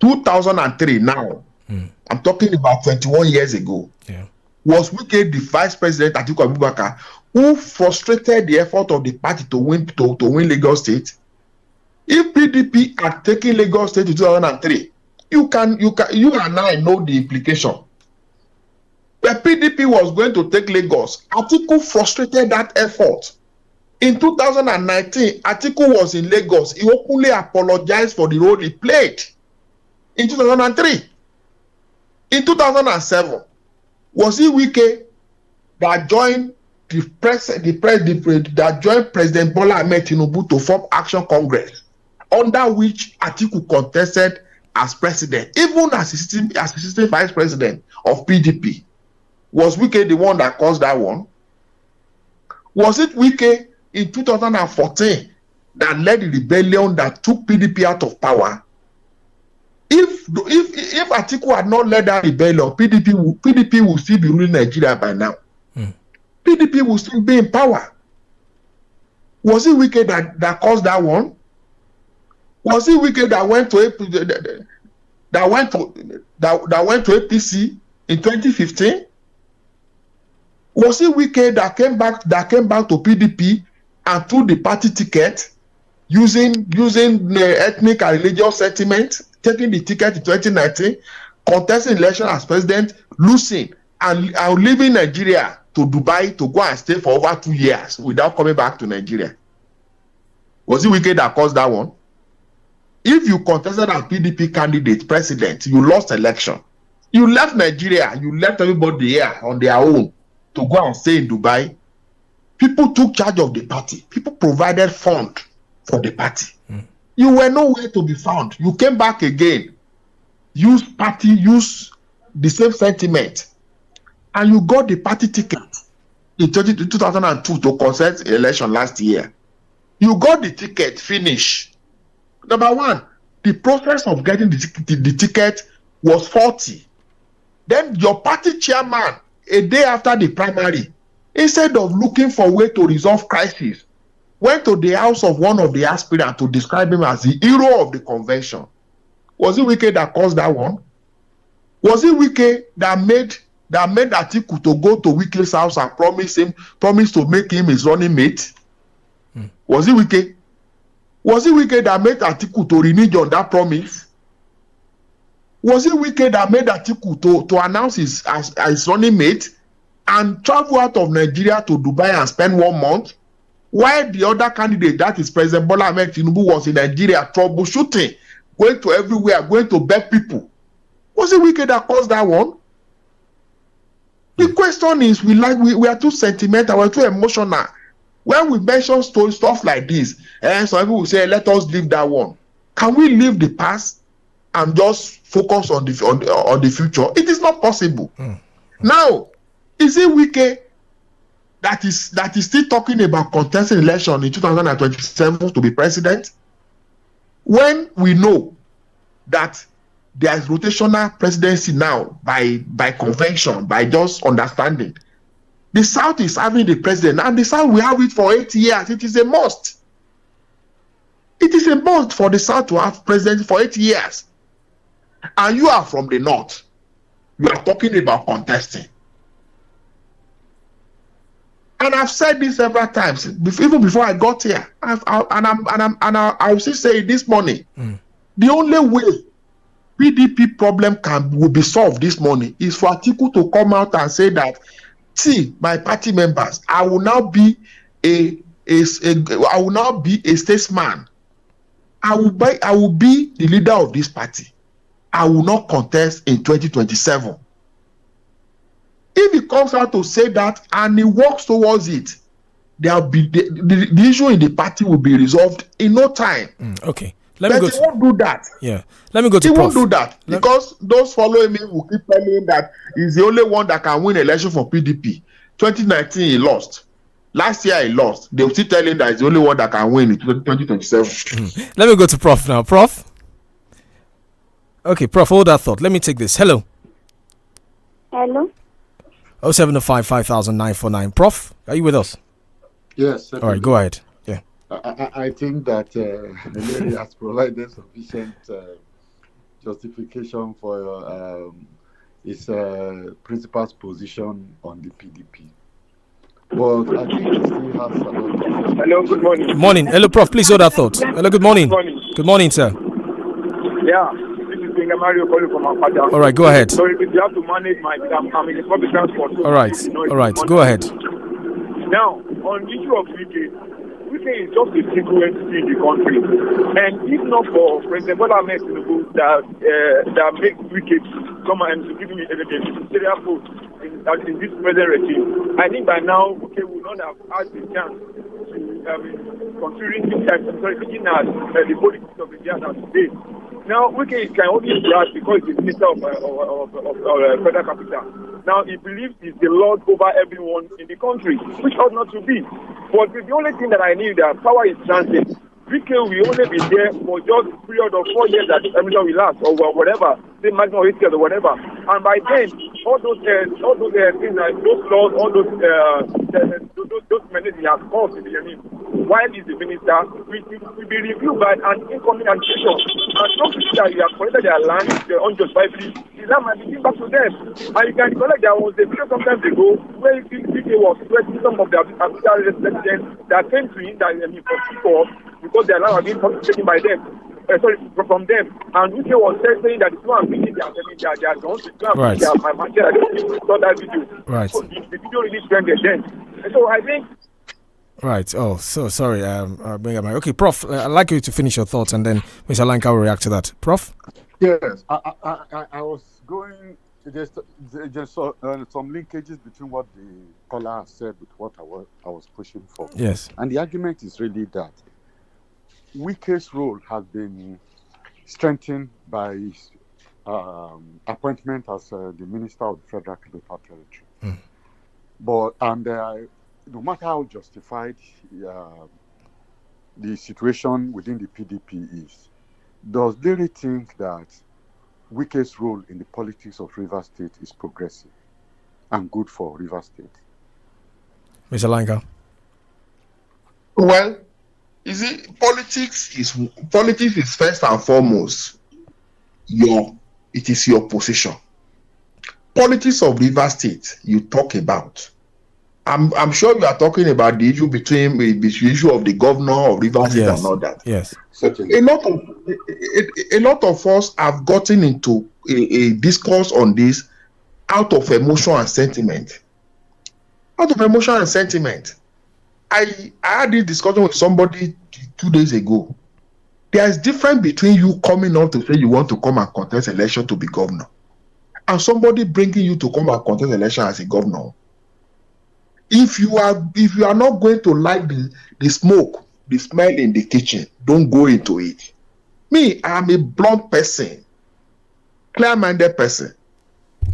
2003 now. I'm talking about 21 years ago. Yeah. Was YUSUF the vice president Atiku Abubakar who frustrated the effort of the party to win Lagos State? If PDP had taken Lagos State in 2003, you and I know the implication. The PDP was going to take Lagos. Atiku frustrated that effort. In 2019, Atiku was in Lagos. He openly apologized for the role he played. In 2003, in 2007, was it YUSUF that joined that joined President Bola Ahmed Tinubu to form Action Congress, under which Atiku contested as president, even as assistant vice president of PDP? Was YUSUF the one that caused that one? Was it YUSUF in 2014 that led the rebellion that took PDP out of power? If Atiku had not led that rebellion, PDP would still be ruling Nigeria by now. PDP will still be in power. Was it YUSUF that caused that one? Was it YUSUF that went to APC in 2015? Was it YUSUF that came back to PDP and took the party ticket using ethnic and religious sentiment, taking the ticket in 2019, contesting election as president, losing, and leaving Nigeria to Dubai to go and stay for over 2 years without coming back to Nigeria? Was it YUSUF that caused that one? If you contested as PDP candidate president, you lost election. You left Nigeria, you left everybody here on their own to go and stay in Dubai. People took charge of the party. People provided fund for the party. You were nowhere to be found. You came back again, use the same sentiment, and you got the party ticket in 2002 to contest election last year. You got the ticket, finish. Number one, the process of getting the ticket was faulty. Then your party chairman, a day after the primary, instead of looking for a way to resolve crisis, went to the house of one of the aspirants to describe him as the hero of the convention. Was it YUSUF that caused that one? Was it YUSUF that made Atiku to go to YUSUF's house and promise to make him his running mate? Was it YUSUF? Was it YUSUF that made Atiku to renege on that promise? Was it YUSUF that made Atiku to announce his running mate and travel out of Nigeria to Dubai and spend 1 month? While the other candidate, that is President Bola Ahmed Tinubu, was in Nigeria troubleshooting, going to everywhere, going to beg people. Was it YUSUF that caused that one? The question is, we are too sentimental, we're too emotional. When we mention stuff like this, and some people will say, let us leave that one. Can we leave the past and just focus on the future? It is not possible. Now, is it YUSUF that is still talking about contesting election in 2027 to be president, when we know that there is rotational presidency now by convention, by just understanding? The South is having the president, and the South will have it for 8 years. It is a must. It is a must for the South to have president for 8 years. And you are from the North. You are talking about contesting. And I've said this several times, even before I got here. I will still say it this morning. The only way PDP problem will be solved this morning is for Atiku to come out and say that, see, my party members, I will now be a statesman. I will be the leader of this party. I will not contest in 2027. If he comes out to say that and he works towards it, there'll be the issue in the party will be resolved in no time. Okay. But he won't do that. Yeah. Let me go to He Prof. won't do that because those following me will keep telling him that he's the only one that can win election for PDP. 2019 he lost. Last year he lost. They will still tell him that he's the only one that can win in 2027. Let me go to Prof now. Prof? Okay, Prof, hold that thought. Let me take this. Hello. Hello. 0705 500949. Prof, are you with us? Yes. All right, go ahead. Yeah. I think that the lady has provided sufficient justification for his principal's position on the PDP. But I think he still has a lot of... Hello, good morning. Good morning. Hello, Prof, please hold that thought. Hello, good morning. Good morning. Good morning, sir. Yeah, this is Benga Mario calling from Akpata. All right, go ahead. Sorry, you have to manage I'm in the public transport. So All right, go ahead. Now, on the issue of UK is just a single entity in the country. And if not for President Bola Ahmed Tinubu that makes UK come and to give me a ministerial post in this present regime, I think by now UK would not have had the chance to considering looking at the politics of India as today. Now, Wike can only brag because he's Minister of Federal Capital. Now, he believes he's the Lord over everyone in the country, which ought not to be. But the only thing that I knew that power is transit. Wike will only be there for just a period of 4 years that the terminal will last, or whatever, the maximum 8 years or whatever. And by then, all those things like those laws, all those measures he has caused in the while he's the minister, will be reviewed by an incoming administration. And some people that you have collected their land, their unjustifiably, the land might be given back to them. And you can collect there was a video sometimes ago where Wike was threatening some of the Abuja residents that came to him that for people because their land was being taken by them. From them, and Wike was saying that it's not beating their they are going to go and beat my man. I saw that video. Right. So the video really trended then. And so I think. Right. Oh, so sorry. Okay, Prof. I'd like you to finish your thoughts, and then Mr. Lanka will react to that. Prof. Yes, I was going. There's some linkages between what the caller said with what I was pushing for. Yes. And the argument is really that Wike's role has been strengthened by his appointment as the Minister of the Federal Capital Territory. But no matter how justified the situation within the PDP is, does Larry think that Wike's role in the politics of Rivers State is progressive and good for Rivers State? Mr. Lanka. Well, you see, politics is first and foremost it is your position. Politics of Rivers State you talk about. I'm sure you are talking about the issue between the issue of the governor of Rivers State and all that. Yes. So a lot of us have gotten into a discourse on this out of emotion and sentiment. Out of emotion and sentiment. I had this discussion with somebody 2 days ago. There is difference between you coming out to say you want to come and contest election to be governor, and somebody bringing you to come and contest election as a governor. If you are not going to like the smoke, the smell in the kitchen, don't go into it. Me, I am a blunt person, clear-minded person.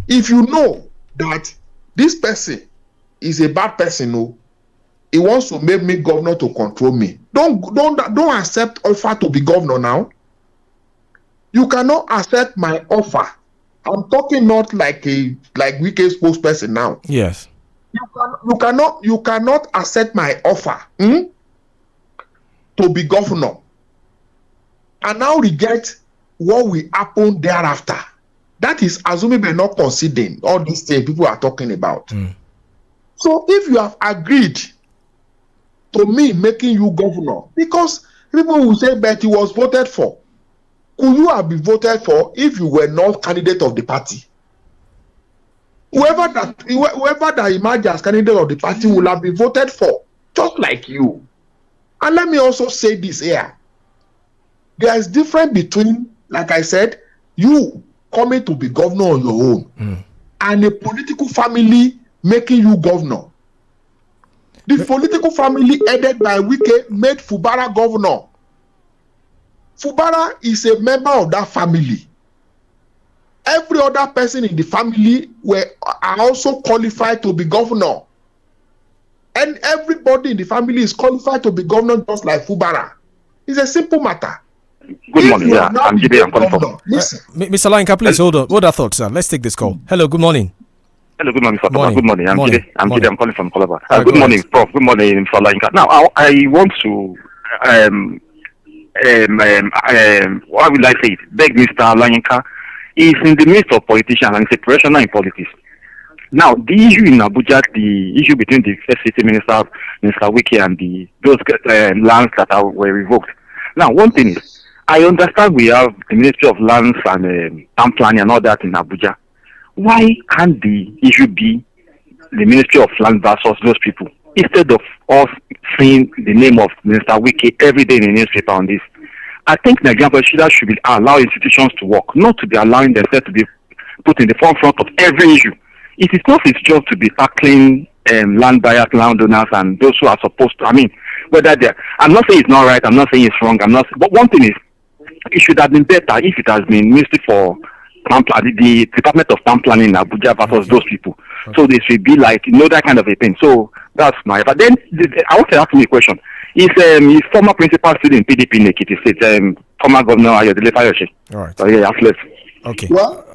If you know that this person is a bad person, he wants to make me governor to control me, don't accept offer to be governor now. You cannot accept my offer. I'm talking not like Wike spokesperson now. Yes. You cannot accept my offer to be governor and now regret what will happen thereafter. That is assuming we're not considering all these things people are talking about. So if you have agreed to me making you governor, because people will say, but he was voted for. Could you have been voted for if you were not candidate of the party? Whoever that emerged as candidate of the party will have been voted for, just like you. And let me also say this here. There is difference between, like I said, you coming to be governor on your own, and a political family making you governor. The political family headed by Wike made Fubara governor. Fubara is a member of that family. Every other person in the family are also qualified to be governor. And everybody in the family is qualified to be governor just like Fubara. It's a simple matter. Good morning. Yeah, I'm Jide. I'm calling from. Mr. Lainka, please hold on. What are thoughts, sir? Let's take this call. Hello, good morning. Hello, good morning, Mr. Thomas. Good morning. I'm Morning. Jide. I'm Morning. Jide. I'm calling from Calabar. Right, Good go morning, ahead. Prof. Good morning, Mr. Lainka. Now, I want to how will I say it? Beg Mr. Lainka is in the midst of politicians and is a professional in politics. Now, the issue in Abuja, the issue between the first city minister, Mr. Wike, and those lands that were revoked. Now, one thing is, I understand we have the Ministry of Lands and Town Planning and all that in Abuja. Why can't the issue be the Ministry of Land versus those people, instead of us seeing the name of Minister Wike every day in the newspaper on this? I think Nigerian politicians should be allow institutions to work, not to be allowing themselves to be put in the forefront of every issue. It is not his job to be tackling land buyers, landowners, and those who are supposed to. I mean, whether they're. I'm not saying it's not right. I'm not saying it's wrong. But one thing is, it should have been better if it has been Ministry for the Department of Town Planning in Abuja versus those people. So they should be like, that kind of a thing. So that's my. But then I want to ask me a question. Is former principal still in PDP in Ekiti State, former governor Ayodele Fayose? All right. So yeah, let's. Okay. Well,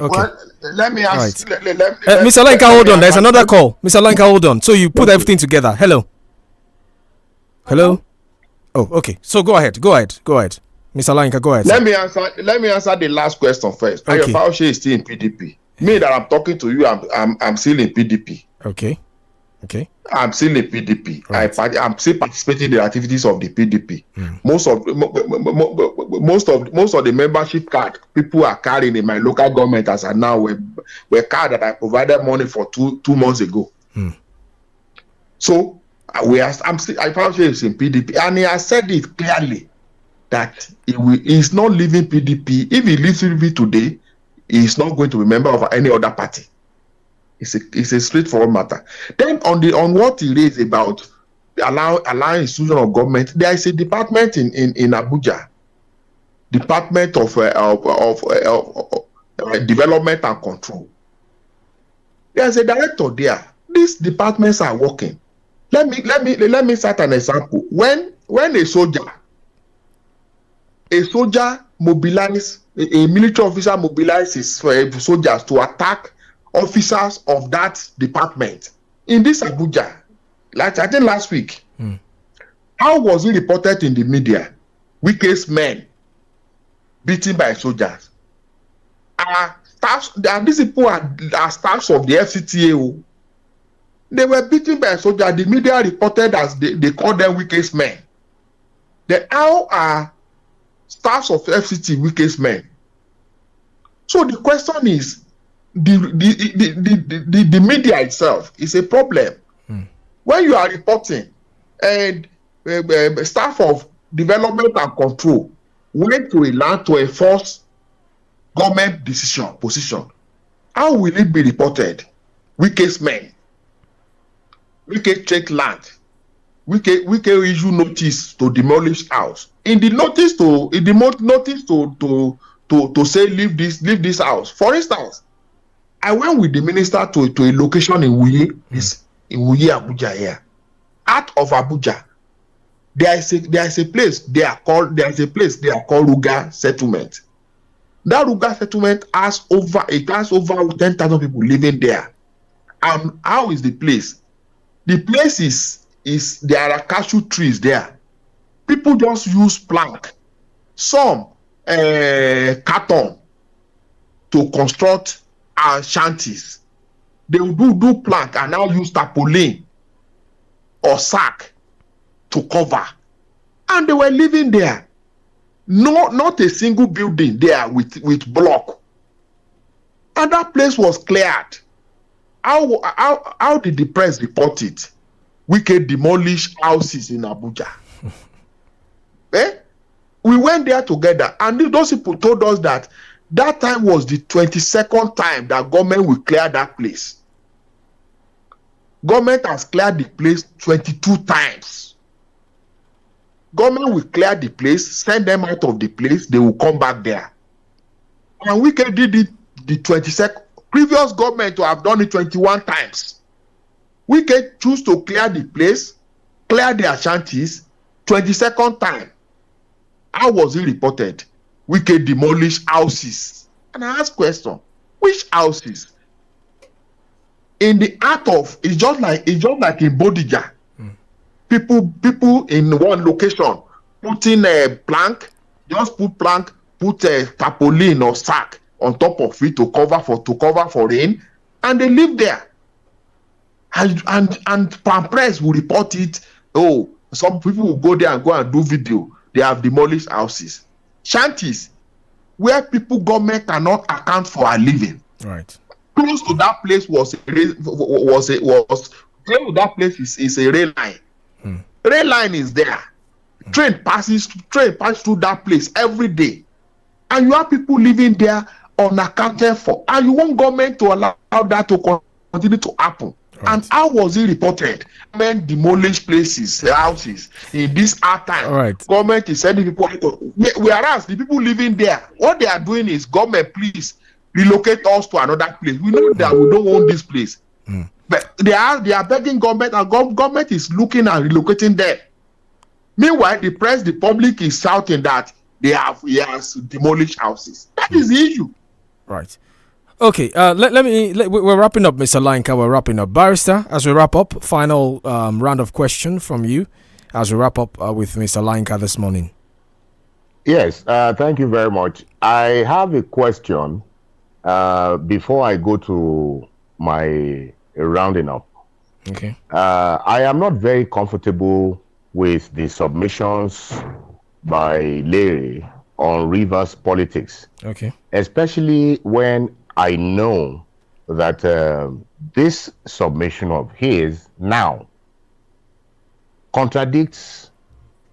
let me ask. Mr. Lainka, hold on. There's another call. Mr. Lainka, hold on. So you put everything together. Hello. Hello. Oh, okay. So go ahead. Mr. Lainka, go ahead. Let me answer the last question first. Okay. Ayofauche is still in PDP. Me that I'm talking to you, I'm still in PDP. Okay. I'm still in PDP. Right. I'm still participating in the activities of the PDP. Most of the membership card people are carrying in my local government as of now were card that I provided money for two months ago. So Ayofauche is in PDP, and he has said it clearly that he's not leaving PDP. If he leaves PDP today, he's not going to be a member of any other party. It's a straightforward matter. Then on what he raised about allowing institution of government, there is a department in Abuja, Department of Development and Control. There's a director there. These departments are working. Let me cite an example. When a soldier mobilizes, a military officer mobilizes soldiers to attack officers of that department in this Abuja, like I think last week. How was it reported in the media? Wike's men beaten by soldiers. These people are staffs of the FCTA. They were beaten by soldiers. The media reported as they called them Wike's men. Then how are staffs of FCT Wike's men? So the question is, the media itself is a problem. When you are reporting and staff of development and control went to a land to enforce government position, how will it be reported? Wike's men, Wike check land, Wike issue notice to demolish house. In the notice to say leave this house. For instance, I went with the minister to a location in Wuyi, Abuja here. Out of Abuja, there is a place they are called Ruga Settlement. That Ruga Settlement has over 10,000 people living there. And how is the place? The place is there are cashew trees there. People just use plank, some carton to construct shanties. They will do plank and now use tarpaulin or sack to cover, and they were living there. Not a single building there with block, and that place was cleared. How did the press report it? Wike demolish houses in Abuja. We went there together, and those people told us that That time was the 22nd time that government will clear that place. Government has cleared the place 22 times. Government will clear the place, send them out of the place, they will come back there. And Wike did it the 22nd. Previous government to have done it 21 times. Wike choose to clear the place, clear the Ashantis, 22nd time. How was it reported? Wike demolished houses. And I ask question, which houses? In the art of, it's just like in Bodija. People in one location putting a plank, just put plank, put a tarpaulin or sack on top of it to cover for rain, and they live there. And Palm Press will report it. Oh, some people will go there and go and do video. They have demolished houses. Shanties, where government cannot account for a living. Right. Close to that place was close to that place is a rail line. Rail line is there. Train passes through that place every day. And you have people living there unaccounted for. And you want government to allow that to continue to happen. Right. And how was it reported? Government demolished places, houses in this hard time. Right. Government is sending people out. Whereas the people living there, what they are doing is, government, please relocate us to another place. We know that we don't own this place. But they are begging government, and government is looking at relocating them. Meanwhile, the public is shouting that he has demolished houses. That is the issue. Right. Okay. We're wrapping up, Mr. Layinka. We're wrapping up. Barrister, as we wrap up, final round of question from you as we wrap up with Mr. Layinka this morning. Yes. Thank you very much. I have a question before I go to my rounding up. Okay. I am not very comfortable with the submissions by Larry on Rivers politics. Okay. Especially when I know that this submission of his now contradicts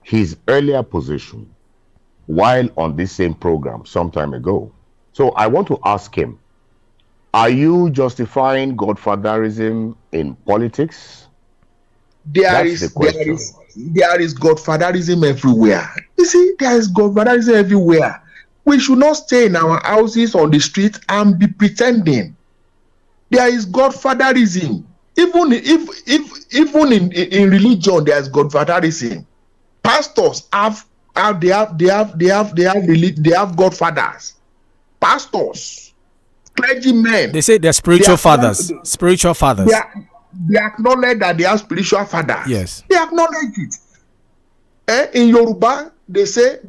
his earlier position while on this same program some time ago. So I want to ask him, are you justifying godfatherism in politics? There is godfatherism everywhere. You see, there is godfatherism everywhere. We should not stay in our houses on the street and be pretending. There is godfatherism. Even in religion, there is godfatherism. Pastors have godfathers. Pastors, clergymen. They say they're spiritual fathers. Spiritual fathers. They acknowledge that they are spiritual fathers. Yes. They acknowledge it. In Yoruba, they say,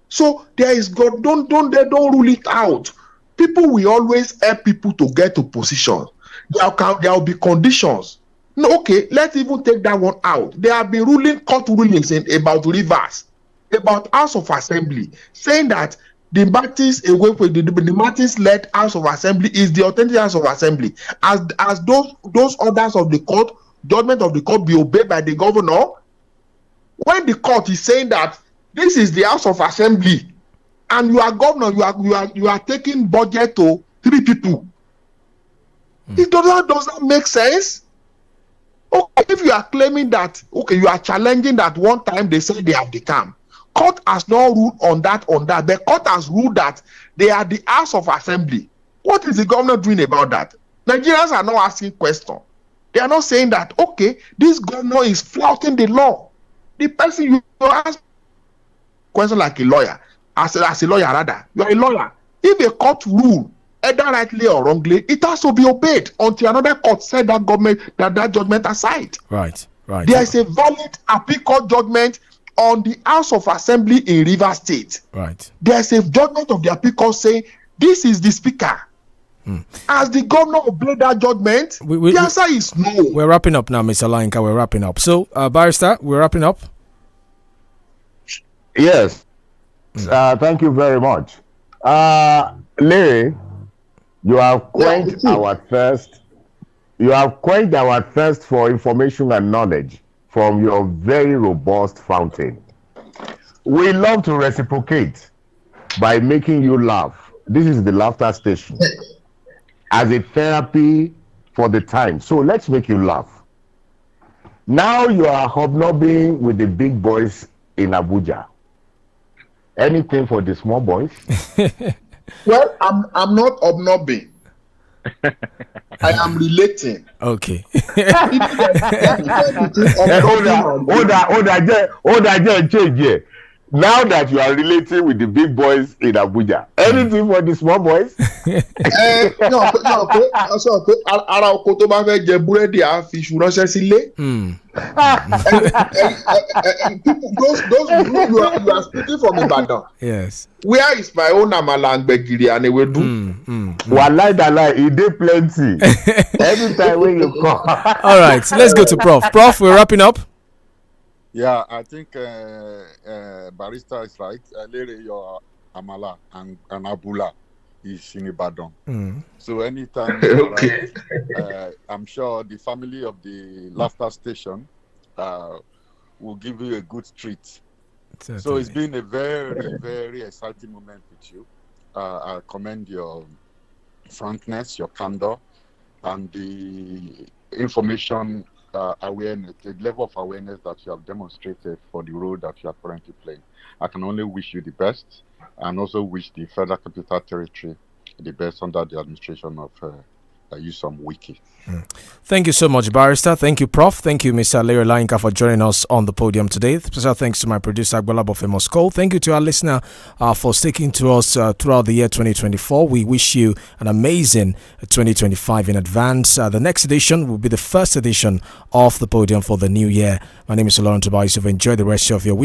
so there is God. Don't rule it out. People will always help people to get to position. There will be conditions. No, okay, let's even take that one out. There have been court rulings about Rivers, about House of Assembly, saying that the Martins-led House of Assembly is the authentic House of Assembly. As those orders of the court, judgment of the court be obeyed by the governor. When the court is saying that this is the House of Assembly, and you are governor, you are taking budget to 3 people. It does not make sense. Okay, if you are claiming that, okay, you are challenging that one time they said they have the camp. Court has not ruled on that. The court has ruled that they are the House of Assembly. What is the governor doing about that? Nigerians are not asking questions. They are not saying that, okay, this governor is flouting the law. The person you ask question like a lawyer, as a lawyer rather, you are a lawyer. If a court rule, either rightly or wrongly, it has to be obeyed until another court set that judgment aside. Right. There is a valid appeal court judgment on the House of Assembly in Rivers State. Right. There's a judgment of the appeal court saying this is the speaker. As the governor obeyed that judgment, the answer is no. We're wrapping up now, Mr. Layinka. We're wrapping up. So, Barrister, we're wrapping up. Yes. Thank you very much. Larry, you have quenched our thirst. You have quenched our thirst for information and knowledge from your very robust fountain. We love to reciprocate by making you laugh. This is the laughter station as a therapy for the time. So let's make you laugh. Now you are hobnobbing with the big boys in Abuja. Anything for the small boys? Well, I'm not hobnobbing. I am relating. Okay. Change. Now that you are relating with the big boys in Abuja, anything for the small boys? Ara oko tó bá fẹ́ jẹ búrẹ́dì á fi iṣu ránṣẹ́ sílé. Those you are speaking from Ibadan. Yes. Where is my own amala and gbegiri and ewedu? Wallahi dalai, e dey plenty. Every time when you come. All right, so let's go to Prof. Prof, we're wrapping up. Yeah, I think Barrister is right. Lere your amala and abula is in Ibadan. So anytime, Okay. I'm sure the family of the laughter station will give you a good treat. So it's been a very, very exciting moment with you. I commend your frankness, your candor, and the information awareness, the level of awareness that you have demonstrated for the role that you are currently playing. I can only wish you the best, and also wish the Federal Capital Territory the best under the administration of YUSUF. Thank you so much, Barrister. Thank you, Prof. Thank you, Mr. Lere Lainka, for joining us on the podium today. Special thanks to my producer, Agbolabo Famous Cole. Thank you to our listener for sticking to us throughout the year 2024. We wish you an amazing 2025 in advance. The next edition will be the first edition of the podium for the new year. My name is OLORUNTOBA. YUSUF. Enjoy the rest of your week.